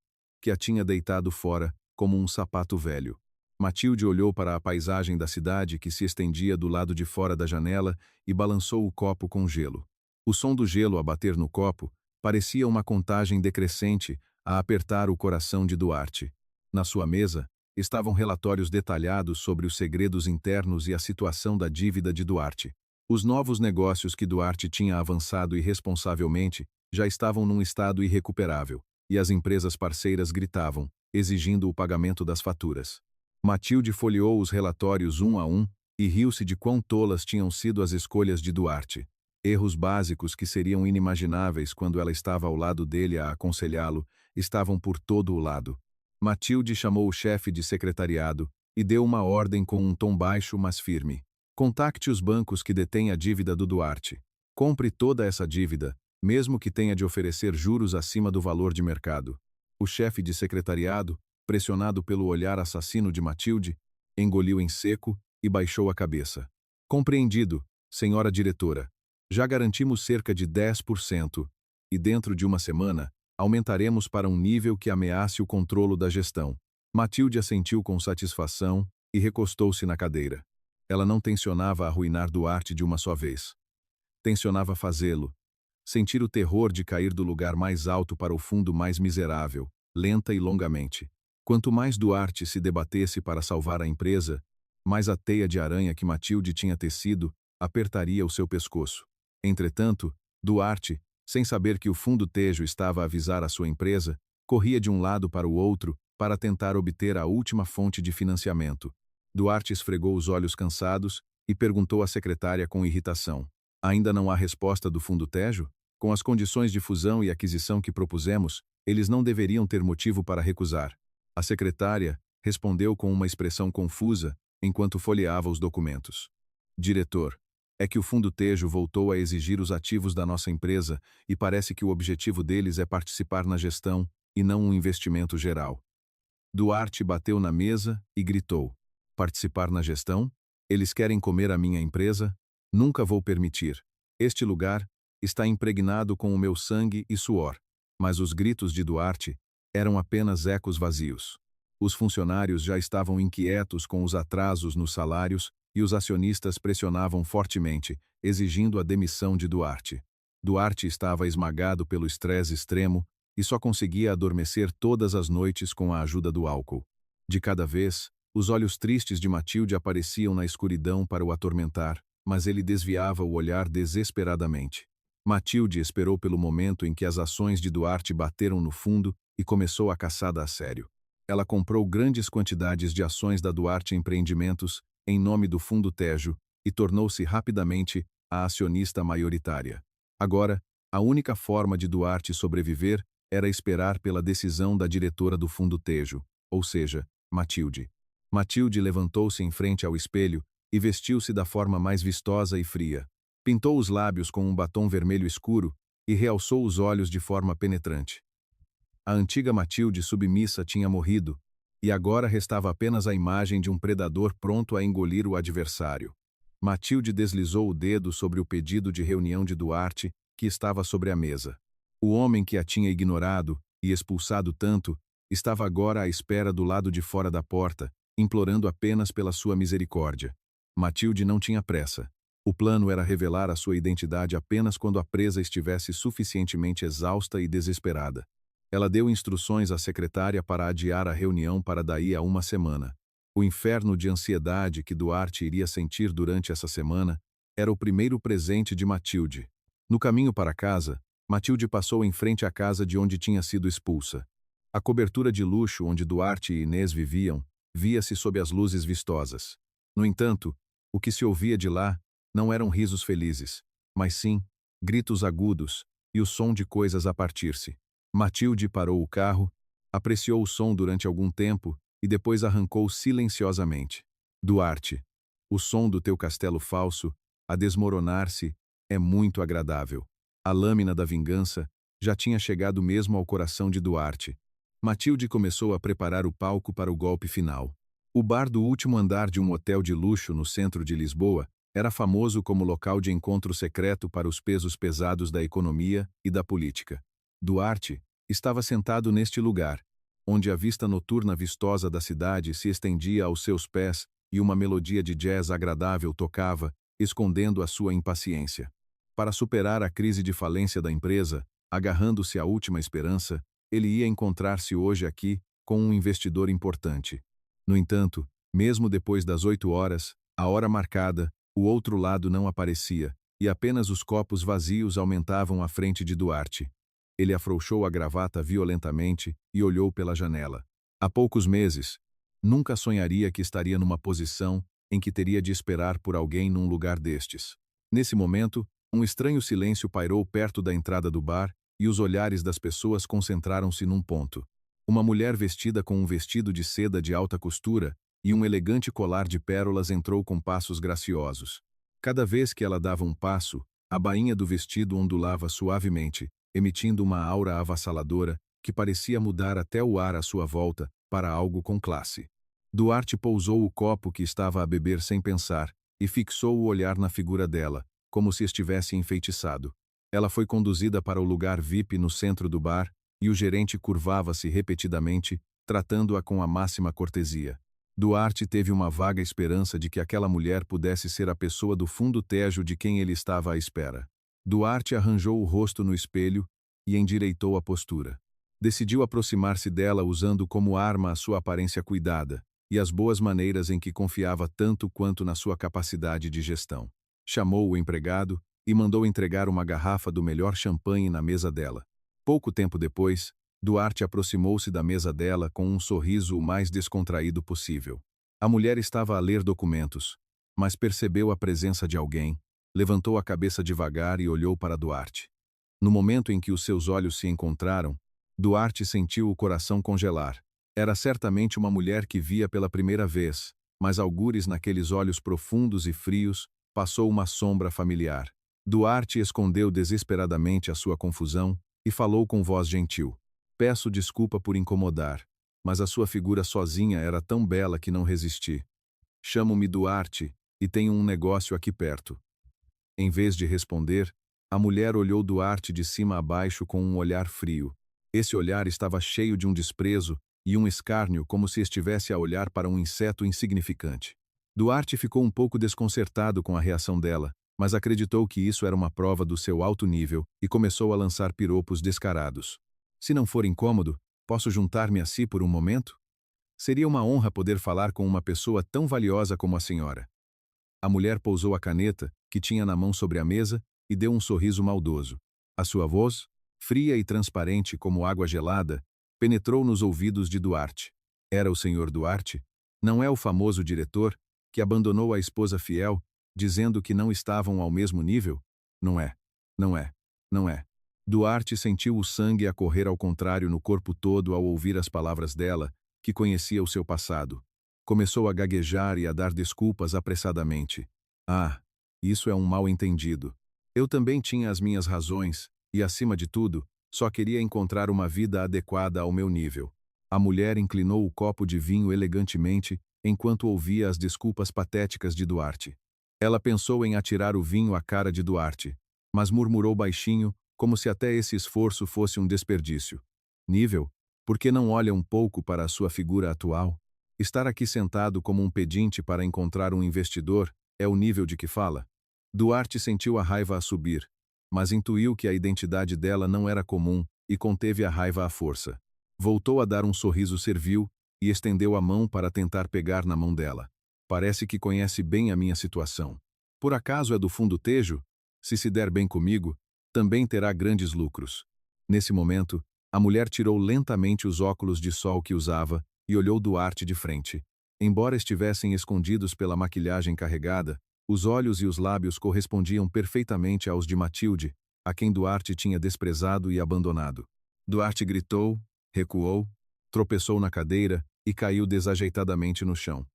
que a tinha deitado fora como um sapato velho. Matilde olhou para a paisagem da cidade que se estendia do lado de fora da janela e balançou o copo com gelo. O som do gelo a bater no copo parecia uma contagem decrescente a apertar o coração de Duarte. Na sua mesa, estavam relatórios detalhados sobre os segredos internos e a situação da dívida de Duarte. Os novos negócios que Duarte tinha avançado irresponsavelmente já estavam num estado irrecuperável, e as empresas parceiras gritavam, exigindo o pagamento das faturas. Matilde folheou os relatórios um a um e riu-se de quão tolas tinham sido as escolhas de Duarte. Erros básicos que seriam inimagináveis quando ela estava ao lado dele a aconselhá-lo, estavam por todo o lado. Matilde chamou o chefe de secretariado e deu uma ordem com um tom baixo, mas firme. Contacte os bancos que detêm a dívida do Duarte. Compre toda essa dívida, mesmo que tenha de oferecer juros acima do valor de mercado. O chefe de secretariado, pressionado pelo olhar assassino de Matilde, engoliu em seco e baixou a cabeça. Compreendido, senhora diretora. Já garantimos cerca de 10%, e dentro de uma semana, aumentaremos para um nível que ameace o controlo da gestão. Matilde assentiu com satisfação e recostou-se na cadeira. Ela não tensionava arruinar Duarte de uma só vez. Tensionava fazê-lo. Sentir o terror de cair do lugar mais alto para o fundo mais miserável, lenta e longamente. Quanto mais Duarte se debatesse para salvar a empresa, mais a teia de aranha que Matilde tinha tecido apertaria o seu pescoço. Entretanto, Duarte, sem saber que o fundo Tejo estava a avisar a sua empresa, corria de um lado para o outro para tentar obter a última fonte de financiamento. Duarte esfregou os olhos cansados e perguntou à secretária com irritação. Ainda não há resposta do fundo Tejo? Com as condições de fusão e aquisição que propusemos, eles não deveriam ter motivo para recusar. A secretária respondeu com uma expressão confusa enquanto folheava os documentos. Diretor, é que o fundo Tejo voltou a exigir os ativos da nossa empresa e parece que o objetivo deles é participar na gestão e não um investimento geral. Duarte bateu na mesa e gritou. Participar na gestão? Eles querem comer a minha empresa? Nunca vou permitir. Este lugar está impregnado com o meu sangue e suor. Mas os gritos de Duarte eram apenas ecos vazios. Os funcionários já estavam inquietos com os atrasos nos salários e os acionistas pressionavam fortemente, exigindo a demissão de Duarte. Duarte estava esmagado pelo estresse extremo e só conseguia adormecer todas as noites com a ajuda do álcool. De cada vez, Os olhos tristes de Matilde apareciam na escuridão para o atormentar, mas ele desviava o olhar desesperadamente. Matilde esperou pelo momento em que as ações de Duarte bateram no fundo e começou a caçada a sério. Ela comprou grandes quantidades de ações da Duarte Empreendimentos, em nome do Fundo Tejo, e tornou-se rapidamente a acionista maioritária. Agora, a única forma de Duarte sobreviver era esperar pela decisão da diretora do Fundo Tejo, ou seja, Matilde. Matilde levantou-se em frente ao espelho e vestiu-se da forma mais vistosa e fria. Pintou os lábios com um batom vermelho escuro e realçou os olhos de forma penetrante. A antiga Matilde submissa tinha morrido, e agora restava apenas a imagem de um predador pronto a engolir o adversário. Matilde deslizou o dedo sobre o pedido de reunião de Duarte, que estava sobre a mesa. O homem que a tinha ignorado e expulsado tanto, estava agora à espera do lado de fora da porta, implorando apenas pela sua misericórdia. Matilde não tinha pressa. O plano era revelar a sua identidade apenas quando a presa estivesse suficientemente exausta e desesperada. Ela deu instruções à secretária para adiar a reunião para daí a uma semana. O inferno de ansiedade que Duarte iria sentir durante essa semana era o primeiro presente de Matilde. No caminho para casa, Matilde passou em frente à casa de onde tinha sido expulsa. A cobertura de luxo onde Duarte e Inês viviam via-se sob as luzes vistosas. No entanto, o que se ouvia de lá não eram risos felizes, mas sim gritos agudos e o som de coisas a partir-se. Matilde parou o carro, apreciou o som durante algum tempo e depois arrancou silenciosamente. Duarte, o som do teu castelo falso, a desmoronar-se, é muito agradável. A lâmina da vingança já tinha chegado mesmo ao coração de Duarte. Matilde começou a preparar o palco para o golpe final. O bar do último andar de um hotel de luxo no centro de Lisboa era famoso como local de encontro secreto para os pesos pesados da economia e da política. Duarte estava sentado neste lugar, onde a vista noturna vistosa da cidade se estendia aos seus pés e uma melodia de jazz agradável tocava, escondendo a sua impaciência. Para superar a crise de falência da empresa, agarrando-se à última esperança, ele ia encontrar-se hoje aqui com um investidor importante. No entanto, mesmo depois das 8 horas, a hora marcada, o outro lado não aparecia, e apenas os copos vazios aumentavam à frente de Duarte. Ele afrouxou a gravata violentamente e olhou pela janela. Há poucos meses, nunca sonharia que estaria numa posição em que teria de esperar por alguém num lugar destes. Nesse momento, um estranho silêncio pairou perto da entrada do bar e os olhares das pessoas concentraram-se num ponto. Uma mulher vestida com um vestido de seda de alta costura e um elegante colar de pérolas entrou com passos graciosos. Cada vez que ela dava um passo, a bainha do vestido ondulava suavemente, emitindo uma aura avassaladora que parecia mudar até o ar à sua volta para algo com classe. Duarte pousou o copo que estava a beber sem pensar e fixou o olhar na figura dela, como se estivesse enfeitiçado. Ela foi conduzida para o lugar VIP no centro do bar e o gerente curvava-se repetidamente, tratando-a com a máxima cortesia. Duarte teve uma vaga esperança de que aquela mulher pudesse ser a pessoa do Fundo Tejo de quem ele estava à espera. Duarte arranjou o rosto no espelho e endireitou a postura. Decidiu aproximar-se dela usando como arma a sua aparência cuidada e as boas maneiras em que confiava tanto quanto na sua capacidade de gestão. Chamou o empregado e mandou entregar uma garrafa do melhor champanhe na mesa dela. Pouco tempo depois, Duarte aproximou-se da mesa dela com um sorriso o mais descontraído possível. A mulher estava a ler documentos, mas percebeu a presença de alguém, levantou a cabeça devagar e olhou para Duarte. No momento em que os seus olhos se encontraram, Duarte sentiu o coração congelar. Era certamente uma mulher que via pela primeira vez, mas algures naqueles olhos profundos e frios passou uma sombra familiar. Duarte escondeu desesperadamente a sua confusão e falou com voz gentil. Peço desculpa por incomodar, mas a sua figura sozinha era tão bela que não resisti. Chamo-me Duarte e tenho um negócio aqui perto. Em vez de responder, a mulher olhou Duarte de cima a baixo com um olhar frio. Esse olhar estava cheio de um desprezo e um escárnio como se estivesse a olhar para um inseto insignificante. Duarte ficou um pouco desconcertado com a reação dela, mas acreditou que isso era uma prova do seu alto nível e começou a lançar piropos descarados. Se não for incômodo, posso juntar-me a si por um momento? Seria uma honra poder falar com uma pessoa tão valiosa como a senhora. A mulher pousou a caneta, que tinha na mão sobre a mesa, e deu um sorriso maldoso. A sua voz, fria e transparente como água gelada, penetrou nos ouvidos de Duarte. Era o senhor Duarte? Não é o famoso diretor, que abandonou a esposa fiel, dizendo que não estavam ao mesmo nível? Não é. Não é. Não é. Duarte sentiu o sangue a correr ao contrário no corpo todo ao ouvir as palavras dela, que conhecia o seu passado. Começou a gaguejar e a dar desculpas apressadamente. Ah, isso é um mal-entendido. Eu também tinha as minhas razões, e, acima de tudo, só queria encontrar uma vida adequada ao meu nível. A mulher inclinou o copo de vinho elegantemente, enquanto ouvia as desculpas patéticas de Duarte. Ela pensou em atirar o vinho à cara de Duarte, mas murmurou baixinho, como se até esse esforço fosse um desperdício. Nível? Por que não olha um pouco para a sua figura atual? Estar aqui sentado como um pedinte para encontrar um investidor é o nível de que fala? Duarte sentiu a raiva a subir, mas intuiu que a identidade dela não era comum e conteve a raiva à força. Voltou a dar um sorriso servil e estendeu a mão para tentar pegar na mão dela. Parece que conhece bem a minha situação. Por acaso é do fundo Tejo? Se der bem comigo, também terá grandes lucros. Nesse momento, a mulher tirou lentamente os óculos de sol que usava e olhou Duarte de frente. Embora estivessem escondidos pela maquilhagem carregada, os olhos e os lábios correspondiam perfeitamente aos de Matilde, a quem Duarte tinha desprezado e abandonado. Duarte gritou, recuou, tropeçou na cadeira e caiu desajeitadamente no chão.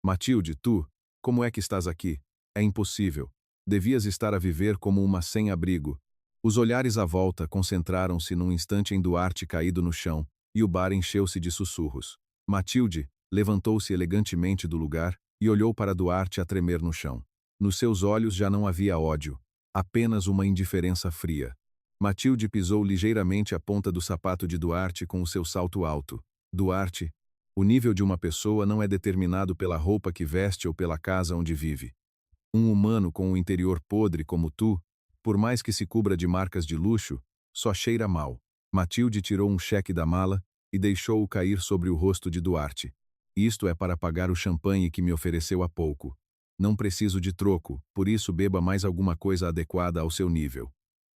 Matilde, tu, como é que estás aqui? É impossível. Devias estar a viver como uma sem-abrigo. Os olhares à volta concentraram-se num instante em Duarte caído no chão, e o bar encheu-se de sussurros. Matilde levantou-se elegantemente do lugar e olhou para Duarte a tremer no chão. Nos seus olhos já não havia ódio, apenas uma indiferença fria. Matilde pisou ligeiramente a ponta do sapato de Duarte com o seu salto alto. Duarte, o nível de uma pessoa não é determinado pela roupa que veste ou pela casa onde vive. Um humano com um interior podre como tu, por mais que se cubra de marcas de luxo, só cheira mal. Matilde tirou um cheque da mala e deixou-o cair sobre o rosto de Duarte. Isto é para pagar o champanhe que me ofereceu há pouco. Não preciso de troco, por isso beba mais alguma coisa adequada ao seu nível.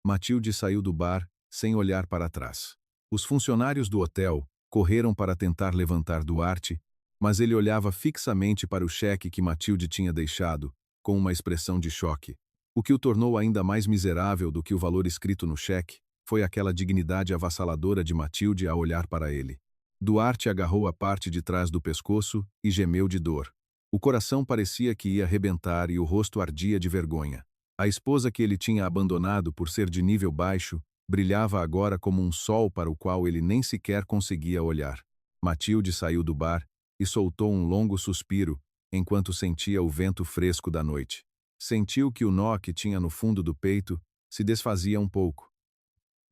Matilde saiu do bar, sem olhar para trás. Os funcionários do hotel correram para tentar levantar Duarte, mas ele olhava fixamente para o cheque que Matilde tinha deixado, com uma expressão de choque. O que o tornou ainda mais miserável do que o valor escrito no cheque foi aquela dignidade avassaladora de Matilde a olhar para ele. Duarte agarrou a parte de trás do pescoço e gemeu de dor. O coração parecia que ia rebentar e o rosto ardia de vergonha. A esposa que ele tinha abandonado por ser de nível baixo brilhava agora como um sol para o qual ele nem sequer conseguia olhar. Matilde saiu do bar e soltou um longo suspiro, enquanto sentia o vento fresco da noite. Sentiu que o nó que tinha no fundo do peito se desfazia um pouco.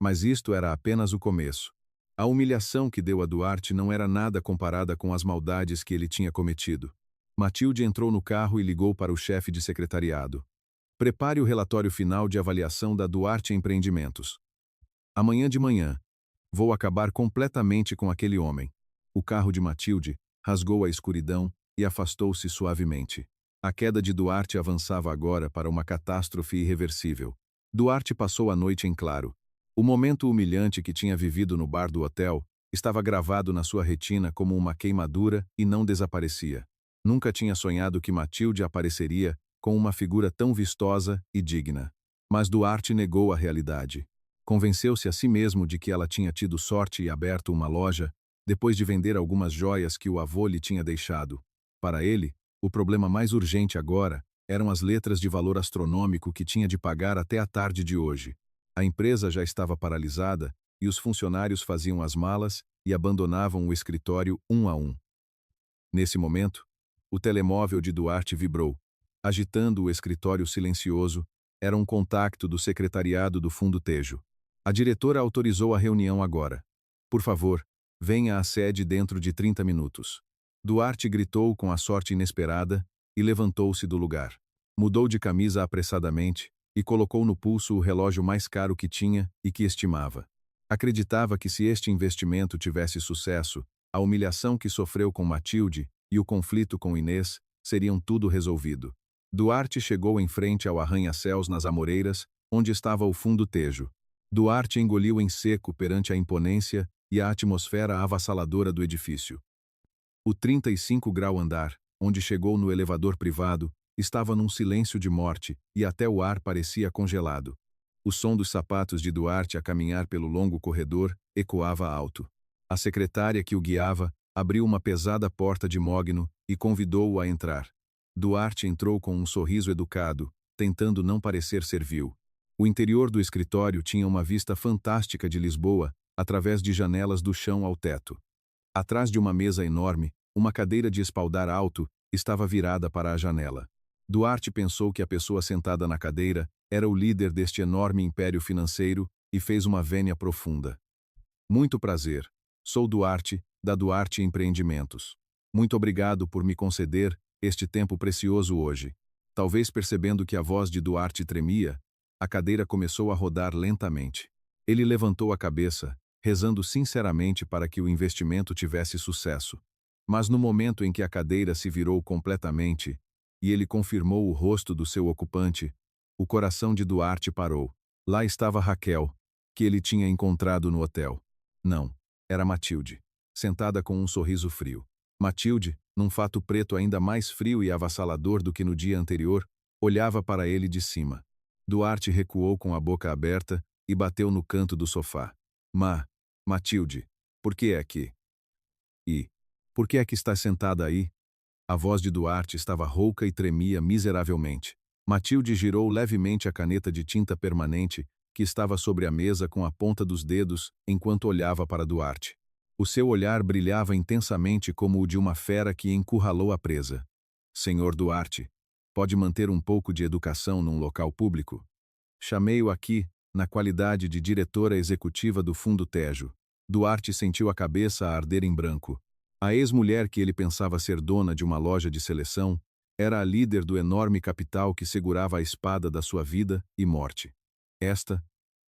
Mas isto era apenas o começo. A humilhação que deu a Duarte não era nada comparada com as maldades que ele tinha cometido. Matilde entrou no carro e ligou para o chefe de secretariado. Prepare o relatório final de avaliação da Duarte Empreendimentos. Amanhã de manhã, vou acabar completamente com aquele homem. O carro de Matilde rasgou a escuridão e afastou-se suavemente. A queda de Duarte avançava agora para uma catástrofe irreversível. Duarte passou a noite em claro. O momento humilhante que tinha vivido no bar do hotel estava gravado na sua retina como uma queimadura e não desaparecia. Nunca tinha sonhado que Matilde apareceria com uma figura tão vistosa e digna. Mas Duarte negou a realidade. Convenceu-se a si mesmo de que ela tinha tido sorte e aberto uma loja, depois de vender algumas joias que o avô lhe tinha deixado. Para ele, o problema mais urgente agora eram as letras de valor astronômico que tinha de pagar até a tarde de hoje. A empresa já estava paralisada e os funcionários faziam as malas e abandonavam o escritório um a um. Nesse momento, o telemóvel de Duarte vibrou. Agitando o escritório silencioso, era um contacto do secretariado do Fundo Tejo. A diretora autorizou a reunião agora. Por favor, venha à sede dentro de 30 minutos. Duarte gritou com a sorte inesperada e levantou-se do lugar. Mudou de camisa apressadamente e colocou no pulso o relógio mais caro que tinha e que estimava. Acreditava que se este investimento tivesse sucesso, A humilhação que sofreu com Matilde e o conflito com Inês seriam tudo resolvido. Duarte chegou em frente ao arranha-céus nas Amoreiras, onde estava o fundo Tejo. Duarte engoliu em seco perante a imponência e a atmosfera avassaladora do edifício. O 35º andar, onde chegou no elevador privado, estava num silêncio de morte e até o ar parecia congelado. O som dos sapatos de Duarte a caminhar pelo longo corredor ecoava alto. A secretária que o guiava abriu uma pesada porta de mogno e convidou-o a entrar. Duarte entrou com um sorriso educado, tentando não parecer servil. O interior do escritório tinha uma vista fantástica de Lisboa, através de janelas do chão ao teto. Atrás de uma mesa enorme, uma cadeira de espaldar alto estava virada para a janela. Duarte pensou que a pessoa sentada na cadeira era o líder deste enorme império financeiro e fez uma vênia profunda. Muito prazer. Sou Duarte, da Duarte Empreendimentos. Muito obrigado por me conceder este tempo precioso hoje. Talvez percebendo que a voz de Duarte tremia, a cadeira começou a rodar lentamente. Ele levantou a cabeça, rezando sinceramente para que o investimento tivesse sucesso. Mas no momento em que a cadeira se virou completamente, e ele confirmou o rosto do seu ocupante, o coração de Duarte parou. Lá estava Raquel, que ele tinha encontrado no hotel. Não, era Matilde, sentada com um sorriso frio. Matilde, num fato preto ainda mais frio e avassalador do que no dia anterior, olhava para ele de cima. Duarte recuou com a boca aberta e bateu no canto do sofá. Matilde, por que é que... por que é que está sentada aí? A voz de Duarte estava rouca e tremia miseravelmente. Matilde girou levemente a caneta de tinta permanente que estava sobre a mesa com a ponta dos dedos enquanto olhava para Duarte. O seu olhar brilhava intensamente como o de uma fera que encurralou a presa. Senhor Duarte, pode manter um pouco de educação num local público? Chamei-o aqui, na qualidade de diretora executiva do Fundo Tejo. Duarte sentiu a cabeça a arder em branco. A ex-mulher que ele pensava ser dona de uma loja de seleção era a líder do enorme capital que segurava a espada da sua vida e morte. Esta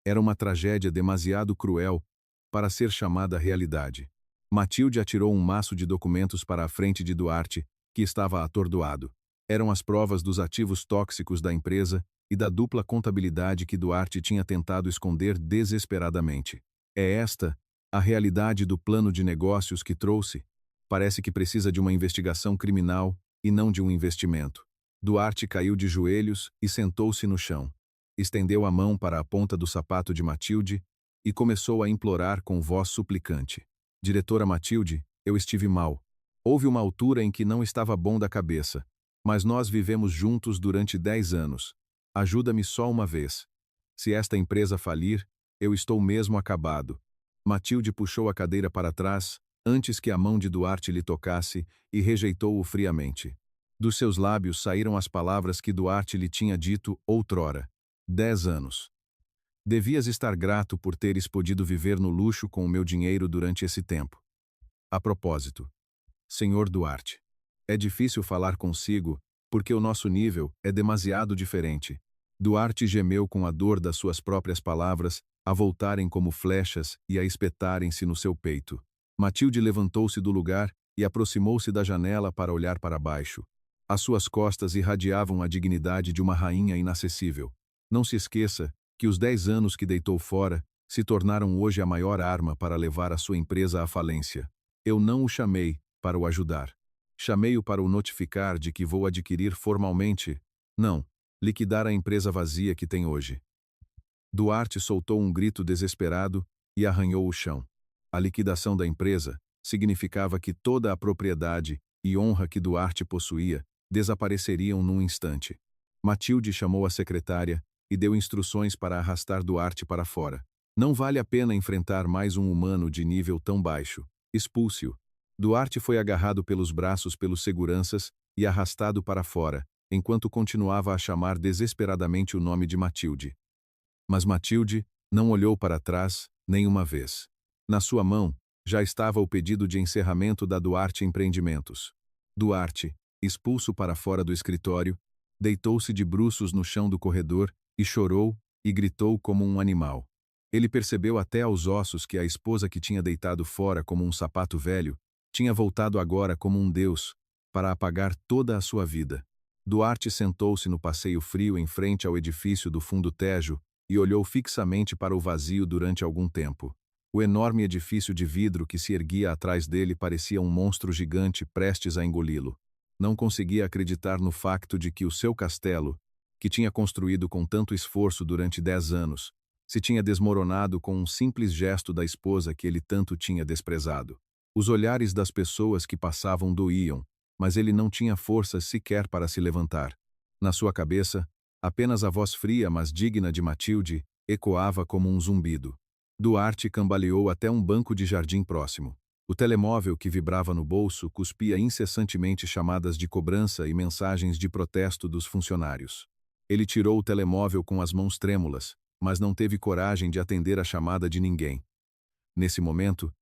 era uma tragédia demasiado cruel para ser chamada realidade. Matilde atirou um maço de documentos para a frente de Duarte, que estava atordoado. Eram as provas dos ativos tóxicos da empresa e da dupla contabilidade que Duarte tinha tentado esconder desesperadamente. É esta a realidade do plano de negócios que trouxe? Parece que precisa de uma investigação criminal e não de um investimento. Duarte caiu de joelhos e sentou-se no chão. Estendeu a mão para a ponta do sapato de Matilde e começou a implorar com voz suplicante. Diretora Matilde, eu estive mal. Houve uma altura em que não estava bom da cabeça, mas nós vivemos juntos durante 10 anos. Ajuda-me só uma vez. Se esta empresa falir, eu estou mesmo acabado. Matilde puxou a cadeira para trás, antes que a mão de Duarte lhe tocasse, e rejeitou-o friamente. Dos seus lábios saíram as palavras que Duarte lhe tinha dito outrora. 10 anos. Devias estar grato por teres podido viver no luxo com o meu dinheiro durante esse tempo. A propósito, Senhor Duarte, é difícil falar consigo, porque o nosso nível é demasiado diferente. Duarte gemeu com a dor das suas próprias palavras, a voltarem como flechas e a espetarem-se no seu peito. Matilde levantou-se do lugar e aproximou-se da janela para olhar para baixo. As suas costas irradiavam a dignidade de uma rainha inacessível. Não se esqueça que os 10 anos que deitou fora se tornaram hoje a maior arma para levar a sua empresa à falência. Eu não o chamei para o ajudar. Chamei-o para o notificar de que vou adquirir formalmente, não, liquidar a empresa vazia que tem hoje. Duarte soltou um grito desesperado e arranhou o chão. A liquidação da empresa significava que toda a propriedade e honra que Duarte possuía desapareceriam num instante. Matilde chamou a secretária e deu instruções para arrastar Duarte para fora. Não vale a pena enfrentar mais um humano de nível tão baixo. Expulse-o. Duarte foi agarrado pelos braços pelos seguranças e arrastado para fora, enquanto continuava a chamar desesperadamente o nome de Matilde. Mas Matilde não olhou para trás nem uma vez. Na sua mão, já estava o pedido de encerramento da Duarte Empreendimentos. Duarte, expulso para fora do escritório, deitou-se de bruços no chão do corredor e chorou e gritou como um animal. Ele percebeu até aos ossos que a esposa que tinha deitado fora como um sapato velho Tinha voltado agora como um deus, para apagar toda a sua vida. Duarte sentou-se no passeio frio em frente ao edifício do fundo Tejo e olhou fixamente para o vazio durante algum tempo. O enorme edifício de vidro que se erguia atrás dele parecia um monstro gigante prestes a engoli-lo. Não conseguia acreditar no facto de que o seu castelo, que tinha construído com tanto esforço durante 10 anos, se tinha desmoronado com um simples gesto da esposa que ele tanto tinha desprezado. Os olhares das pessoas que passavam doíam, mas ele não tinha forças sequer para se levantar. Na sua cabeça, apenas a voz fria mas digna de Matilde ecoava como um zumbido. Duarte cambaleou até um banco de jardim próximo. O telemóvel que vibrava no bolso cuspia incessantemente chamadas de cobrança e mensagens de protesto dos funcionários. Ele tirou o telemóvel com as mãos trêmulas, mas não teve coragem de atender a chamada de ninguém. Nesse momento,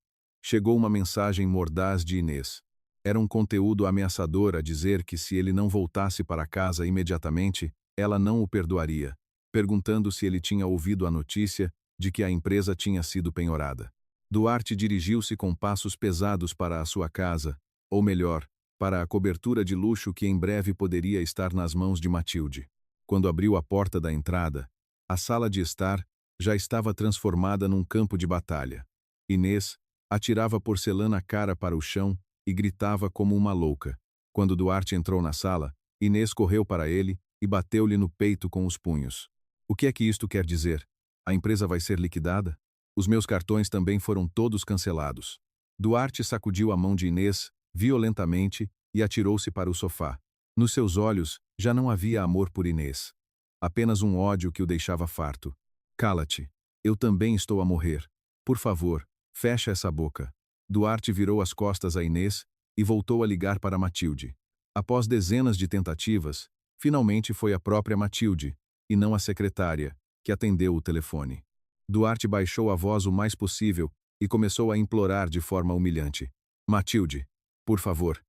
chegou uma mensagem mordaz de Inês. Era um conteúdo ameaçador a dizer que se ele não voltasse para casa imediatamente, ela não o perdoaria, perguntando se ele tinha ouvido a notícia de que a empresa tinha sido penhorada. Duarte dirigiu-se com passos pesados para a sua casa, ou melhor, para a cobertura de luxo que em breve poderia estar nas mãos de Matilde. Quando abriu a porta da entrada, a sala de estar já estava transformada num campo de batalha. Inês atirava porcelana cara para o chão e gritava como uma louca. Quando Duarte entrou na sala, Inês correu para ele e bateu-lhe no peito com os punhos. O que é que isto quer dizer? A empresa vai ser liquidada? Os meus cartões também foram todos cancelados. Duarte sacudiu a mão de Inês violentamente e atirou-se para o sofá. Nos seus olhos já não havia amor por Inês. Apenas um ódio que o deixava farto. Cala-te. Eu também estou a morrer. Por favor, fecha essa boca. Duarte virou as costas a Inês e voltou a ligar para Matilde. Após dezenas de tentativas, finalmente foi a própria Matilde, e não a secretária, que atendeu o telefone. Duarte baixou a voz o mais possível e começou a implorar de forma humilhante. Matilde, por favor,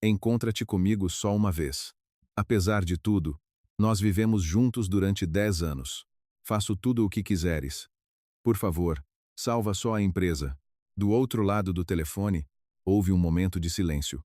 encontra-te comigo só uma vez. Apesar de tudo, nós vivemos juntos durante 10 anos. Faço tudo o que quiseres. Por favor, salva só a empresa. Do outro lado do telefone, houve um momento de silêncio.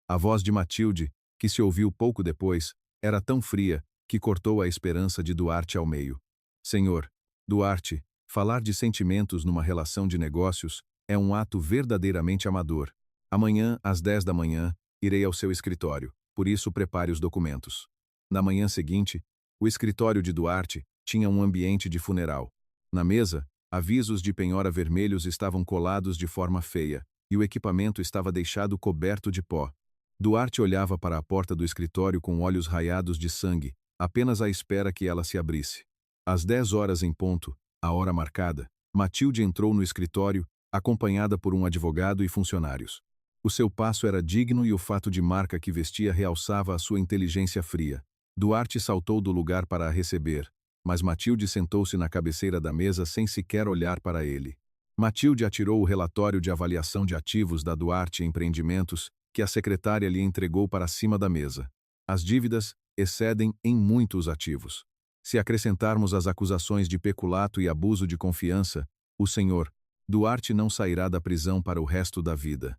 A voz de Matilde, que se ouviu pouco depois, era tão fria que cortou a esperança de Duarte ao meio. Senhor, Duarte, falar de sentimentos numa relação de negócios é um ato verdadeiramente amador. Amanhã, às 10 da manhã, irei ao seu escritório, por isso prepare os documentos. Na manhã seguinte, o escritório de Duarte tinha um ambiente de funeral. Na mesa, avisos de penhora vermelhos estavam colados de forma feia, e o equipamento estava deixado coberto de pó. Duarte olhava para a porta do escritório com olhos raiados de sangue, apenas à espera que ela se abrisse. Às 10 horas em ponto, a hora marcada, Matilde entrou no escritório, acompanhada por um advogado e funcionários. O seu passo era digno e o fato de marca que vestia realçava a sua inteligência fria. Duarte saltou do lugar para a receber, mas Matilde sentou-se na cabeceira da mesa sem sequer olhar para ele. Matilde atirou o relatório de avaliação de ativos da Duarte Empreendimentos, que a secretária lhe entregou para cima da mesa. As dívidas excedem em muito os ativos. Se acrescentarmos as acusações de peculato e abuso de confiança, o senhor Duarte não sairá da prisão para o resto da vida.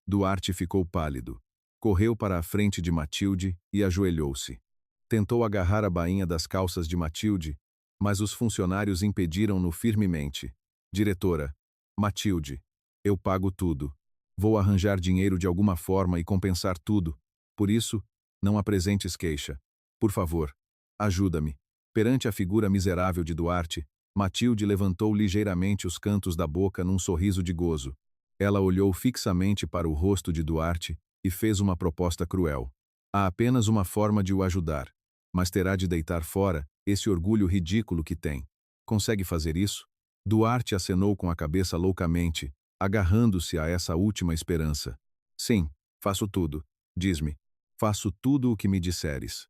Duarte ficou pálido. Correu para a frente de Matilde e ajoelhou-se. Tentou agarrar a bainha das calças de Matilde, mas os funcionários impediram-no firmemente. Diretora, Matilde, eu pago tudo. Vou arranjar dinheiro de alguma forma e compensar tudo. Por isso, não apresentes queixa. Por favor, ajuda-me. Perante a figura miserável de Duarte, Matilde levantou ligeiramente os cantos da boca num sorriso de gozo. Ela olhou fixamente para o rosto de Duarte e fez uma proposta cruel. Há apenas uma forma de o ajudar, mas terá de deitar fora esse orgulho ridículo que tem. Consegue fazer isso? Duarte acenou com a cabeça loucamente, agarrando-se a essa última esperança. Sim, faço tudo. Diz-me. Faço tudo o que me disseres.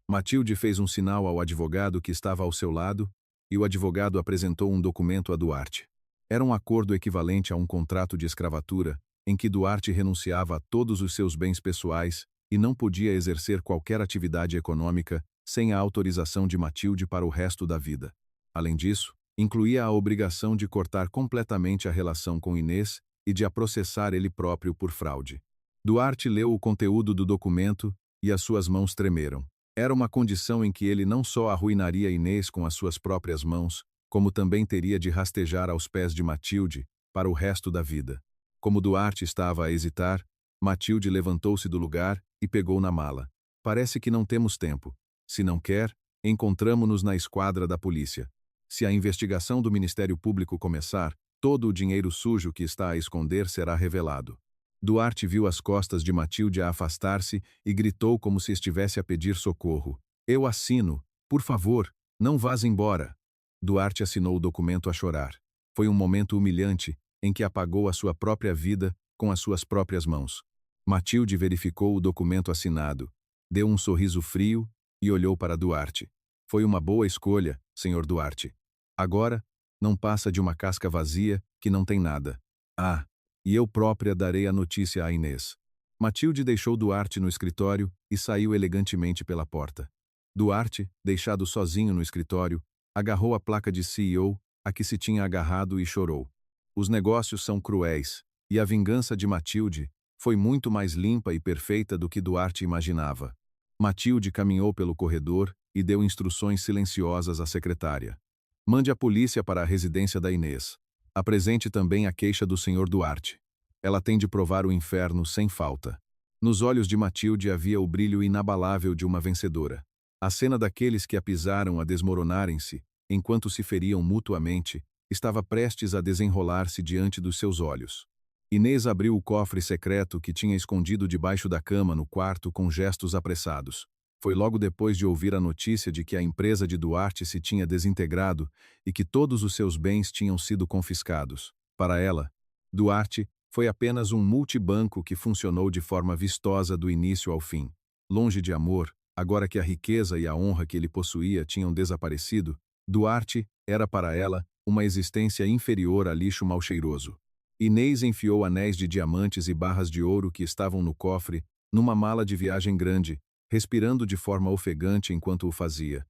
Matilde fez um sinal ao advogado que estava ao seu lado, e o advogado apresentou um documento a Duarte. Era um acordo equivalente a um contrato de escravatura, em que Duarte renunciava a todos os seus bens pessoais e não podia exercer qualquer atividade econômica sem a autorização de Matilde para o resto da vida. Além disso, incluía a obrigação de cortar completamente a relação com Inês e de a processar ele próprio por fraude. Duarte leu o conteúdo do documento e as suas mãos tremeram. Era uma condição em que ele não só arruinaria Inês com as suas próprias mãos, como também teria de rastejar aos pés de Matilde para o resto da vida. Como Duarte estava a hesitar, Matilde levantou-se do lugar e pegou na mala. Parece que não temos tempo. Se não quer, encontramo-nos na esquadra da polícia. Se a investigação do Ministério Público começar, todo o dinheiro sujo que está a esconder será revelado. Duarte viu as costas de Matilde a afastar-se e gritou como se estivesse a pedir socorro. Eu assino. Por favor, não vás embora. Duarte assinou o documento a chorar. Foi um momento humilhante, em que apagou a sua própria vida com as suas próprias mãos. Matilde verificou o documento assinado, deu um sorriso frio e olhou para Duarte. Foi uma boa escolha, senhor Duarte. Agora, não passa de uma casca vazia que não tem nada. Ah, e eu própria darei a notícia a Inês. Matilde deixou Duarte no escritório e saiu elegantemente pela porta. Duarte, deixado sozinho no escritório, agarrou a placa de CEO a que se tinha agarrado e chorou. Os negócios são cruéis, e a vingança de Matilde foi muito mais limpa e perfeita do que Duarte imaginava. Matilde caminhou pelo corredor e deu instruções silenciosas à secretária. Mande a polícia para a residência da Inês. Apresente também a queixa do senhor Duarte. Ela tem de provar o inferno sem falta. Nos olhos de Matilde havia o brilho inabalável de uma vencedora. A cena daqueles que a pisaram a desmoronarem-se, enquanto se feriam mutuamente, estava prestes a desenrolar-se diante dos seus olhos. Inês abriu o cofre secreto que tinha escondido debaixo da cama no quarto com gestos apressados. Foi logo depois de ouvir a notícia de que a empresa de Duarte se tinha desintegrado e que todos os seus bens tinham sido confiscados. Para ela, Duarte foi apenas um multibanco que funcionou de forma vistosa do início ao fim. Longe de amor, agora que a riqueza e a honra que ele possuía tinham desaparecido, Duarte era para ela uma existência inferior a lixo mal-cheiroso. Inês enfiou anéis de diamantes e barras de ouro que estavam no cofre, numa mala de viagem grande, respirando de forma ofegante enquanto o fazia.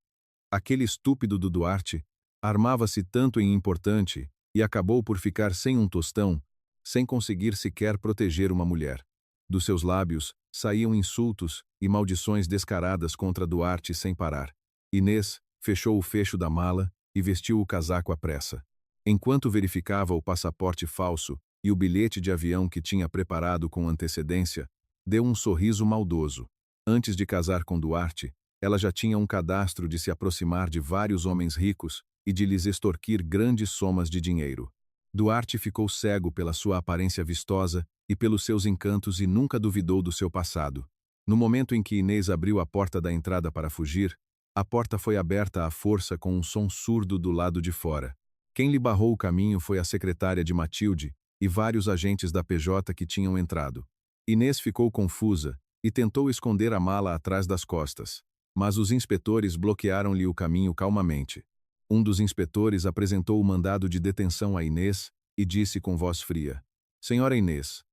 Aquele estúpido do Duarte armava-se tanto em importante e acabou por ficar sem um tostão, sem conseguir sequer proteger uma mulher. Dos seus lábios saíam insultos e maldições descaradas contra Duarte sem parar. Inês fechou o fecho da mala e vestiu o casaco à pressa. Enquanto verificava o passaporte falso e o bilhete de avião que tinha preparado com antecedência, deu um sorriso maldoso. Antes de casar com Duarte, ela já tinha um cadastro de se aproximar de vários homens ricos e de lhes extorquir grandes somas de dinheiro. Duarte ficou cego pela sua aparência vistosa e pelos seus encantos e nunca duvidou do seu passado. No momento em que Inês abriu a porta da entrada para fugir, a porta foi aberta à força com um som surdo do lado de fora. Quem lhe barrou o caminho foi a secretária de Matilde e vários agentes da PJ que tinham entrado. Inês ficou confusa e tentou esconder a mala atrás das costas, mas os inspetores bloquearam-lhe o caminho calmamente. Um dos inspetores apresentou o mandado de detenção a Inês e disse com voz fria: Senhora Inês,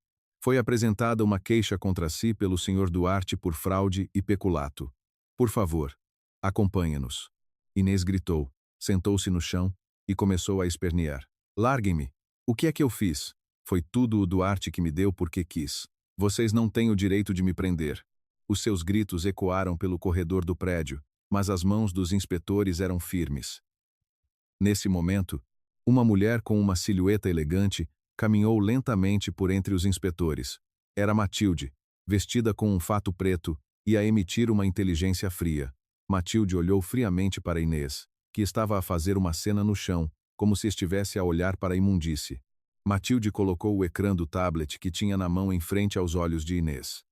foi apresentada uma queixa contra si pelo senhor Duarte por fraude e peculato. Por favor, acompanhe-nos. Inês gritou, sentou-se no chão e começou a espernear. Larguem-me! O que é que eu fiz? Foi tudo o Duarte que me deu porque quis. Vocês não têm o direito de me prender. Os seus gritos ecoaram pelo corredor do prédio, mas as mãos dos inspetores eram firmes. Nesse momento, uma mulher com uma silhueta elegante caminhou lentamente por entre os inspetores. Era Matilde, vestida com um fato preto e a emitir uma inteligência fria. Matilde olhou friamente para Inês, que estava a fazer uma cena no chão, como se estivesse a olhar para a imundície. Matilde colocou o ecrã do tablet que tinha na mão em frente aos olhos de Inês.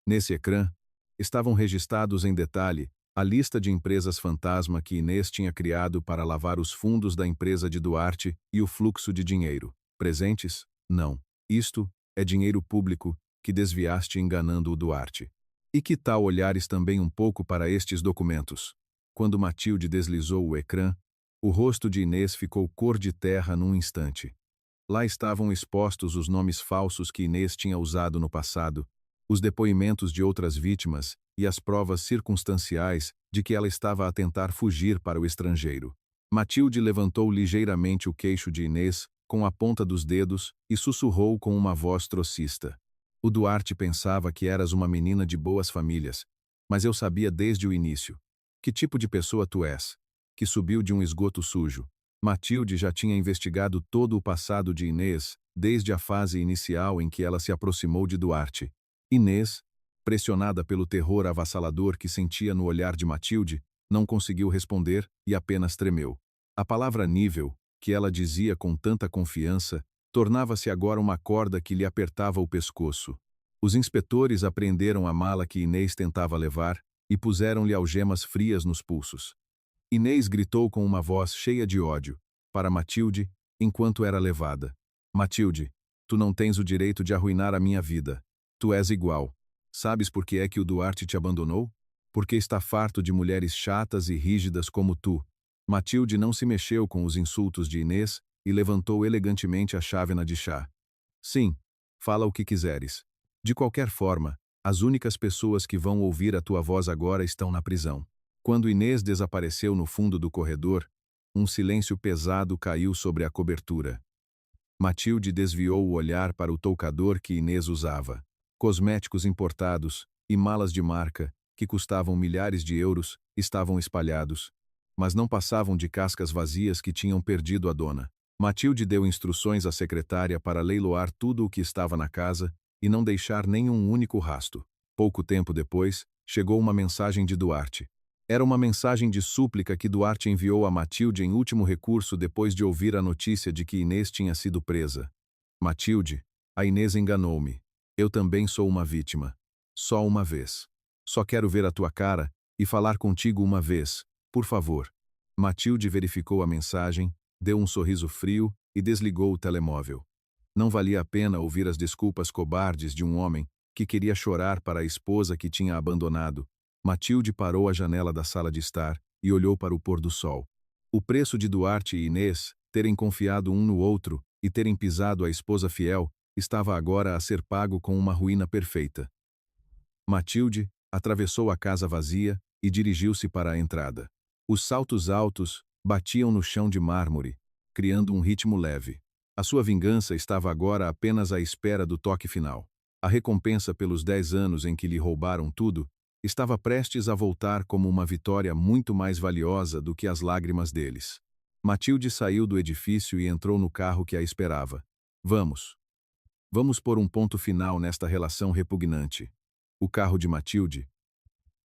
Nesse ecrã, estavam registrados em detalhe a lista de empresas fantasma que Inês tinha criado para lavar os fundos da empresa de Duarte e o fluxo de dinheiro. Presentes? Não. Isto é dinheiro público que desviaste enganando o Duarte. E que tal olhares também um pouco para estes documentos? Quando Matilde deslizou o ecrã, o rosto de Inês ficou cor de terra num instante. Lá estavam expostos os nomes falsos que Inês tinha usado no passado, os depoimentos de outras vítimas e as provas circunstanciais de que ela estava a tentar fugir para o estrangeiro. Matilde levantou ligeiramente o queixo de Inês com a ponta dos dedos e sussurrou com uma voz trocista. O Duarte pensava que eras uma menina de boas famílias, mas eu sabia desde o início. Que tipo de pessoa tu és? Que subiu de um esgoto sujo. Matilde já tinha investigado todo o passado de Inês, desde a fase inicial em que ela se aproximou de Duarte. Inês, pressionada pelo terror avassalador que sentia no olhar de Matilde, não conseguiu responder e apenas tremeu. A palavra nível, que ela dizia com tanta confiança, tornava-se agora uma corda que lhe apertava o pescoço. Os inspetores apreenderam a mala que Inês tentava levar e puseram-lhe algemas frias nos pulsos. Inês gritou com uma voz cheia de ódio para Matilde enquanto era levada. Matilde, tu não tens o direito de arruinar a minha vida. Tu és igual. Sabes por que é que o Duarte te abandonou? Porque está farto de mulheres chatas e rígidas como tu. Matilde não se mexeu com os insultos de Inês e levantou elegantemente a chávena de chá. Sim, fala o que quiseres. De qualquer forma, as únicas pessoas que vão ouvir a tua voz agora estão na prisão. Quando Inês desapareceu no fundo do corredor, um silêncio pesado caiu sobre a cobertura. Matilde desviou o olhar para o toucador que Inês usava. Cosméticos importados e malas de marca, que custavam milhares de euros, estavam espalhados, mas não passavam de cascas vazias que tinham perdido a dona. Matilde deu instruções à secretária para leiloar tudo o que estava na casa e não deixar nenhum único rasto. Pouco tempo depois, chegou uma mensagem de Duarte. Era uma mensagem de súplica que Duarte enviou a Matilde em último recurso depois de ouvir a notícia de que Inês tinha sido presa. Matilde, a Inês enganou-me. Eu também sou uma vítima. Só uma vez. Só quero ver a tua cara e falar contigo uma vez, por favor. Matilde verificou a mensagem, deu um sorriso frio e desligou o telemóvel. Não valia a pena ouvir as desculpas cobardes de um homem que queria chorar para a esposa que tinha abandonado. Matilde parou à janela da sala de estar e olhou para o pôr do sol. O preço de Duarte e Inês terem confiado um no outro e terem pisado a esposa fiel estava agora a ser pago com uma ruína perfeita. Matilde atravessou a casa vazia e dirigiu-se para a entrada. Os saltos altos batiam no chão de mármore, criando um ritmo leve. A sua vingança estava agora apenas à espera do toque final. A recompensa pelos 10 anos em que lhe roubaram tudo estava prestes a voltar como uma vitória muito mais valiosa do que as lágrimas deles. Matilde saiu do edifício e entrou no carro que a esperava. Vamos. Vamos pôr um ponto final nesta relação repugnante. O carro de Matilde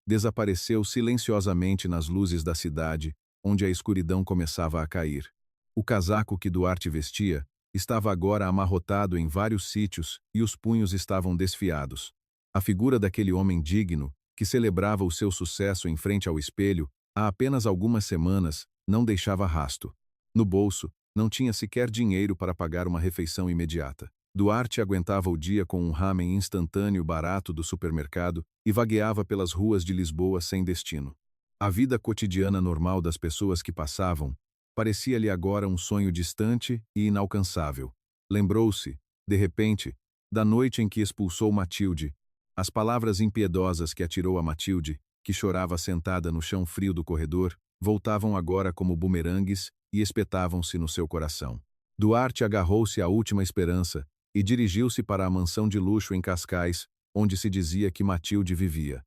desapareceu silenciosamente nas luzes da cidade, onde a escuridão começava a cair. O casaco que Duarte vestia estava agora amarrotado em vários sítios e os punhos estavam desfiados. A figura daquele homem digno, que celebrava o seu sucesso em frente ao espelho, há apenas algumas semanas, não deixava rasto. No bolso, não tinha sequer dinheiro para pagar uma refeição imediata. Duarte aguentava o dia com um ramen instantâneo barato do supermercado e vagueava pelas ruas de Lisboa sem destino. A vida cotidiana normal das pessoas que passavam parecia-lhe agora um sonho distante e inalcançável. Lembrou-se, de repente, da noite em que expulsou Matilde. As palavras impiedosas que atirou a Matilde, que chorava sentada no chão frio do corredor, voltavam agora como bumerangues e espetavam-se no seu coração. Duarte agarrou-se à última esperança e dirigiu-se para a mansão de luxo em Cascais, onde se dizia que Matilde vivia.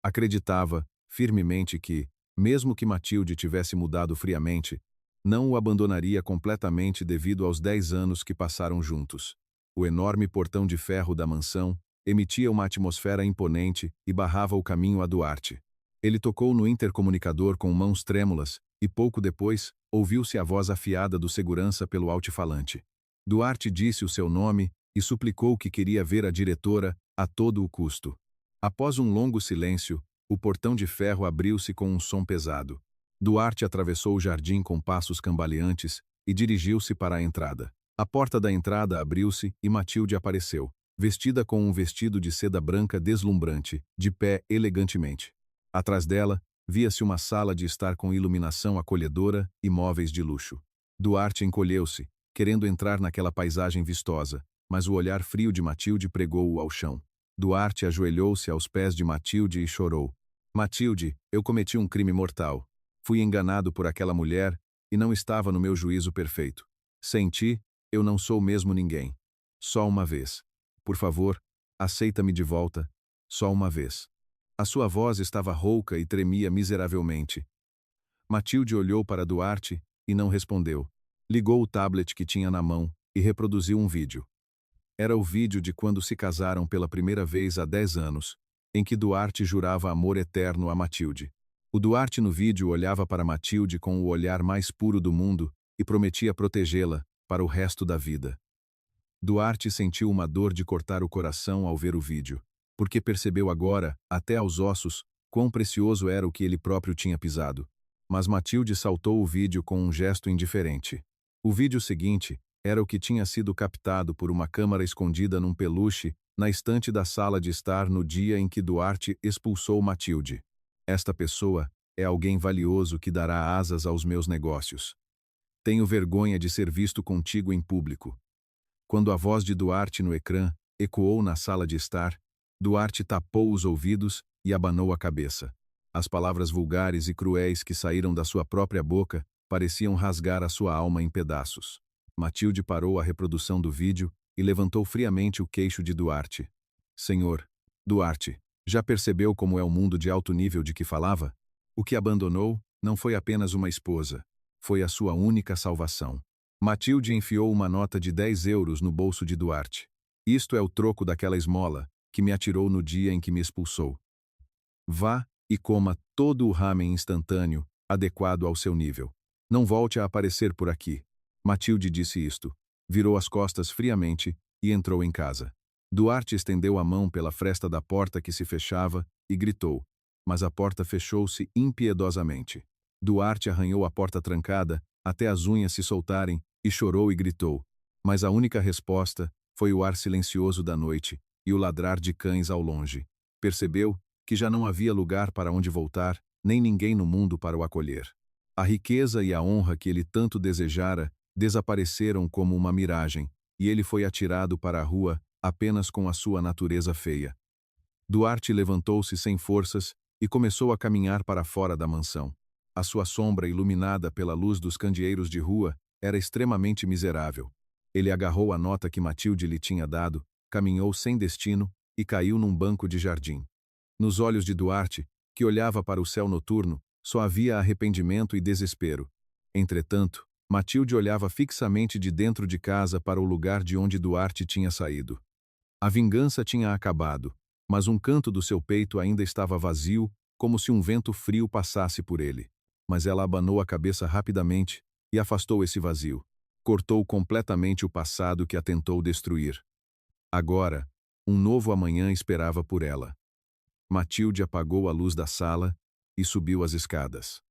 Acreditava, firmemente que, mesmo que Matilde tivesse mudado friamente, não o abandonaria completamente devido aos 10 anos que passaram juntos. O enorme portão de ferro da mansão emitia uma atmosfera imponente e barrava o caminho a Duarte. Ele tocou no intercomunicador com mãos trêmulas e pouco depois ouviu-se a voz afiada do segurança pelo altifalante. Duarte disse o seu nome e suplicou que queria ver a diretora a todo o custo. Após um longo silêncio, o portão de ferro abriu-se com um som pesado. Duarte atravessou o jardim com passos cambaleantes e dirigiu-se para a entrada. A porta da entrada abriu-se e Matilde apareceu, vestida com um vestido de seda branca deslumbrante, de pé elegantemente. Atrás dela, via-se uma sala de estar com iluminação acolhedora e móveis de luxo. Duarte encolheu-se, querendo entrar naquela paisagem vistosa, mas o olhar frio de Matilde pregou-o ao chão. Duarte ajoelhou-se aos pés de Matilde e chorou. Matilde, eu cometi um crime mortal. Fui enganado por aquela mulher e não estava no meu juízo perfeito. Sem ti, Eu não sou mesmo ninguém. Só uma vez. Por favor, aceita-me de volta. Só uma vez. A sua voz estava rouca e tremia miseravelmente. Matilde olhou para Duarte e não respondeu. Ligou o tablet que tinha na mão e reproduziu um vídeo. Era o vídeo de quando se casaram pela primeira vez há 10 anos, em que Duarte jurava amor eterno a Matilde. O Duarte no vídeo olhava para Matilde com o olhar mais puro do mundo e prometia protegê-la para o resto da vida. Duarte sentiu uma dor de cortar o coração ao ver o vídeo, porque percebeu agora, até aos ossos, quão precioso era o que ele próprio tinha pisado. Mas Matilde saltou o vídeo com um gesto indiferente. O vídeo seguinte era o que tinha sido captado por uma câmera escondida num peluche na estante da sala de estar no dia em que Duarte expulsou Matilde. Esta pessoa é alguém valioso que dará asas aos meus negócios. Tenho vergonha de ser visto contigo em público. Quando a voz de Duarte no ecrã ecoou na sala de estar, Duarte tapou os ouvidos e abanou a cabeça. As palavras vulgares e cruéis que saíram da sua própria boca pareciam rasgar a sua alma em pedaços. Matilde parou a reprodução do vídeo e levantou friamente o queixo de Duarte. Senhor, Duarte, já percebeu como é o mundo de alto nível de que falava? O que abandonou não foi apenas uma esposa, foi a sua única salvação. Matilde enfiou uma nota de 10 euros no bolso de Duarte. Isto é o troco daquela esmola que me atirou no dia em que me expulsou. Vá e coma todo o ramen instantâneo, adequado ao seu nível. Não volte a aparecer por aqui. Matilde disse isto, virou as costas friamente e entrou em casa. Duarte estendeu a mão pela fresta da porta que se fechava e gritou, mas a porta fechou-se impiedosamente. Duarte arranhou a porta trancada até as unhas se soltarem e chorou e gritou, mas a única resposta foi o ar silencioso da noite e o ladrar de cães ao longe. Percebeu que já não havia lugar para onde voltar, nem ninguém no mundo para o acolher. A riqueza e a honra que ele tanto desejara desapareceram como uma miragem, e ele foi atirado para a rua apenas com a sua natureza feia. Duarte levantou-se sem forças e começou a caminhar para fora da mansão. A sua sombra, iluminada pela luz dos candeeiros de rua, era extremamente miserável. Ele agarrou a nota que Matilde lhe tinha dado, caminhou sem destino e caiu num banco de jardim. Nos olhos de Duarte, que olhava para o céu noturno, só havia arrependimento e desespero. Entretanto, Matilde olhava fixamente de dentro de casa para o lugar de onde Duarte tinha saído. A vingança tinha acabado, mas um canto do seu peito ainda estava vazio, como se um vento frio passasse por ele. Mas ela abanou a cabeça rapidamente e afastou esse vazio. Cortou completamente o passado que a tentou destruir. Agora, um novo amanhã esperava por ela. Matilde apagou a luz da sala e subiu as escadas.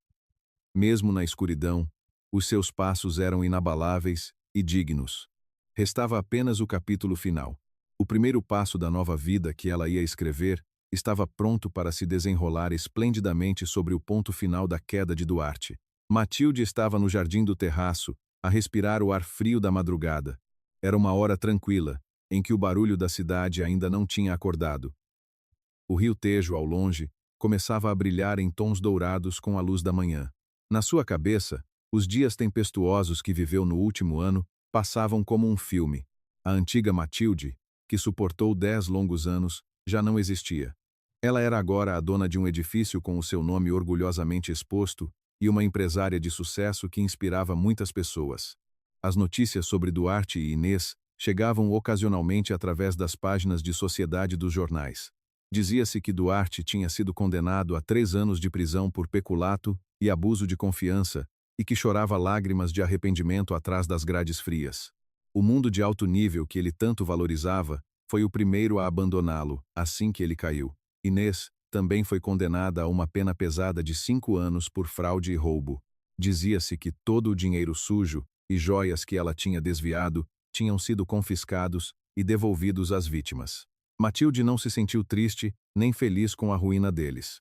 Mesmo na escuridão, os seus passos eram inabaláveis e dignos. Restava apenas o capítulo final. O primeiro passo da nova vida que ela ia escrever estava pronto para se desenrolar esplendidamente sobre o ponto final da queda de Duarte. Matilde estava no jardim do terraço, a respirar o ar frio da madrugada. Era uma hora tranquila, em que o barulho da cidade ainda não tinha acordado. O rio Tejo, ao longe, começava a brilhar em tons dourados com a luz da manhã. Na sua cabeça, os dias tempestuosos que viveu no último ano passavam como um filme. A antiga Matilde, que suportou 10 longos anos, já não existia. Ela era agora a dona de um edifício com o seu nome orgulhosamente exposto e uma empresária de sucesso que inspirava muitas pessoas. As notícias sobre Duarte e Inês chegavam ocasionalmente através das páginas de sociedade dos jornais. Dizia-se que Duarte tinha sido condenado a 3 anos de prisão por peculato e abuso de confiança e que chorava lágrimas de arrependimento atrás das grades frias. O mundo de alto nível que ele tanto valorizava foi o primeiro a abandoná-lo assim que ele caiu. Inês também foi condenada a uma pena pesada de 5 anos por fraude e roubo. Dizia-se que todo o dinheiro sujo e joias que ela tinha desviado tinham sido confiscados e devolvidos às vítimas. Matilde não se sentiu triste nem feliz com a ruína deles.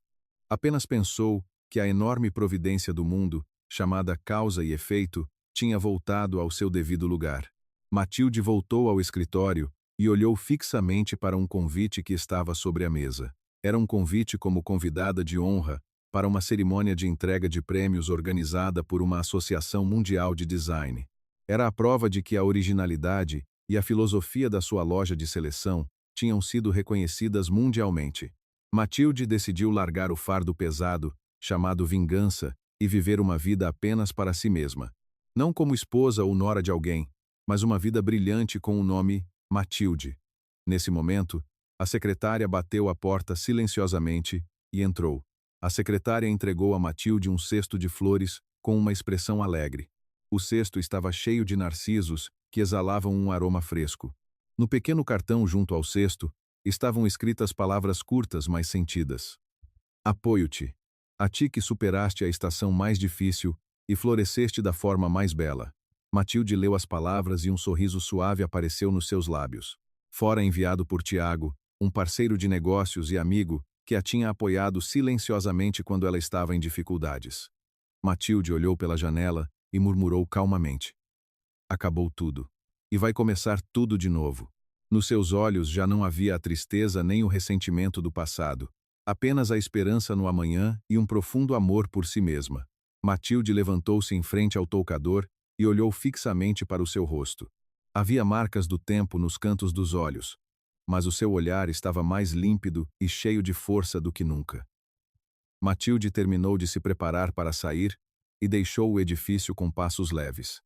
Apenas pensou que a enorme providência do mundo, chamada causa e efeito, tinha voltado ao seu devido lugar. Matilde voltou ao escritório e olhou fixamente para um convite que estava sobre a mesa. Era um convite como convidada de honra para uma cerimônia de entrega de prêmios organizada por uma associação mundial de design. Era a prova de que a originalidade e a filosofia da sua loja de seleção tinham sido reconhecidas mundialmente. Matilde decidiu largar o fardo pesado, chamado vingança, e viver uma vida apenas para si mesma. Não como esposa ou nora de alguém, mas uma vida brilhante com o nome Matilde. Nesse momento, a secretária bateu à porta silenciosamente e entrou. A secretária entregou a Matilde um cesto de flores com uma expressão alegre. O cesto estava cheio de narcisos que exalavam um aroma fresco. No pequeno cartão junto ao cesto, estavam escritas palavras curtas, mas sentidas. Apoio-te. A ti que superaste a estação mais difícil e floresceste da forma mais bela. Matilde leu as palavras e um sorriso suave apareceu nos seus lábios. Fora enviado por Tiago, um parceiro de negócios e amigo que a tinha apoiado silenciosamente quando ela estava em dificuldades. Matilde olhou pela janela e murmurou calmamente. Acabou tudo. E vai começar tudo de novo. Nos seus olhos já não havia a tristeza nem o ressentimento do passado, apenas a esperança no amanhã e um profundo amor por si mesma. Matilde levantou-se em frente ao toucador e olhou fixamente para o seu rosto. Havia marcas do tempo nos cantos dos olhos, mas o seu olhar estava mais límpido e cheio de força do que nunca. Matilde terminou de se preparar para sair e deixou o edifício com passos leves.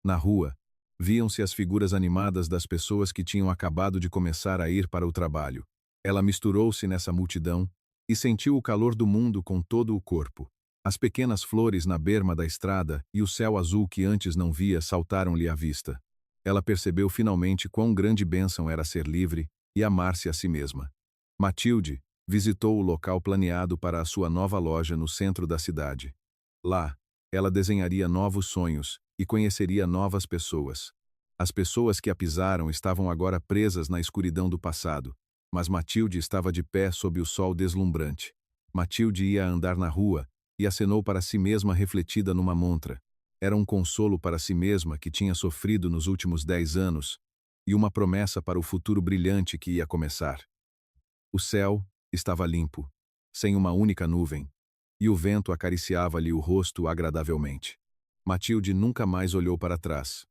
Na rua, viam-se as figuras animadas das pessoas que tinham acabado de começar a ir para o trabalho. Ela misturou-se nessa multidão e sentiu o calor do mundo com todo o corpo. As pequenas flores na berma da estrada e o céu azul que antes não via saltaram-lhe à vista. Ela percebeu finalmente quão grande bênção era ser livre e amar-se a si mesma. Matilde visitou o local planeado para a sua nova loja no centro da cidade. Lá, ela desenharia novos sonhos e conheceria novas pessoas. As pessoas que a pisaram estavam agora presas na escuridão do passado, mas Matilde estava de pé sob o sol deslumbrante. Matilde ia andar na rua e acenou para si mesma refletida numa montra. Era um consolo para si mesma que tinha sofrido nos últimos 10 anos e uma promessa para o futuro brilhante que ia começar. O céu estava limpo, sem uma única nuvem, e o vento acariciava-lhe o rosto agradavelmente. Matilde nunca mais olhou para trás.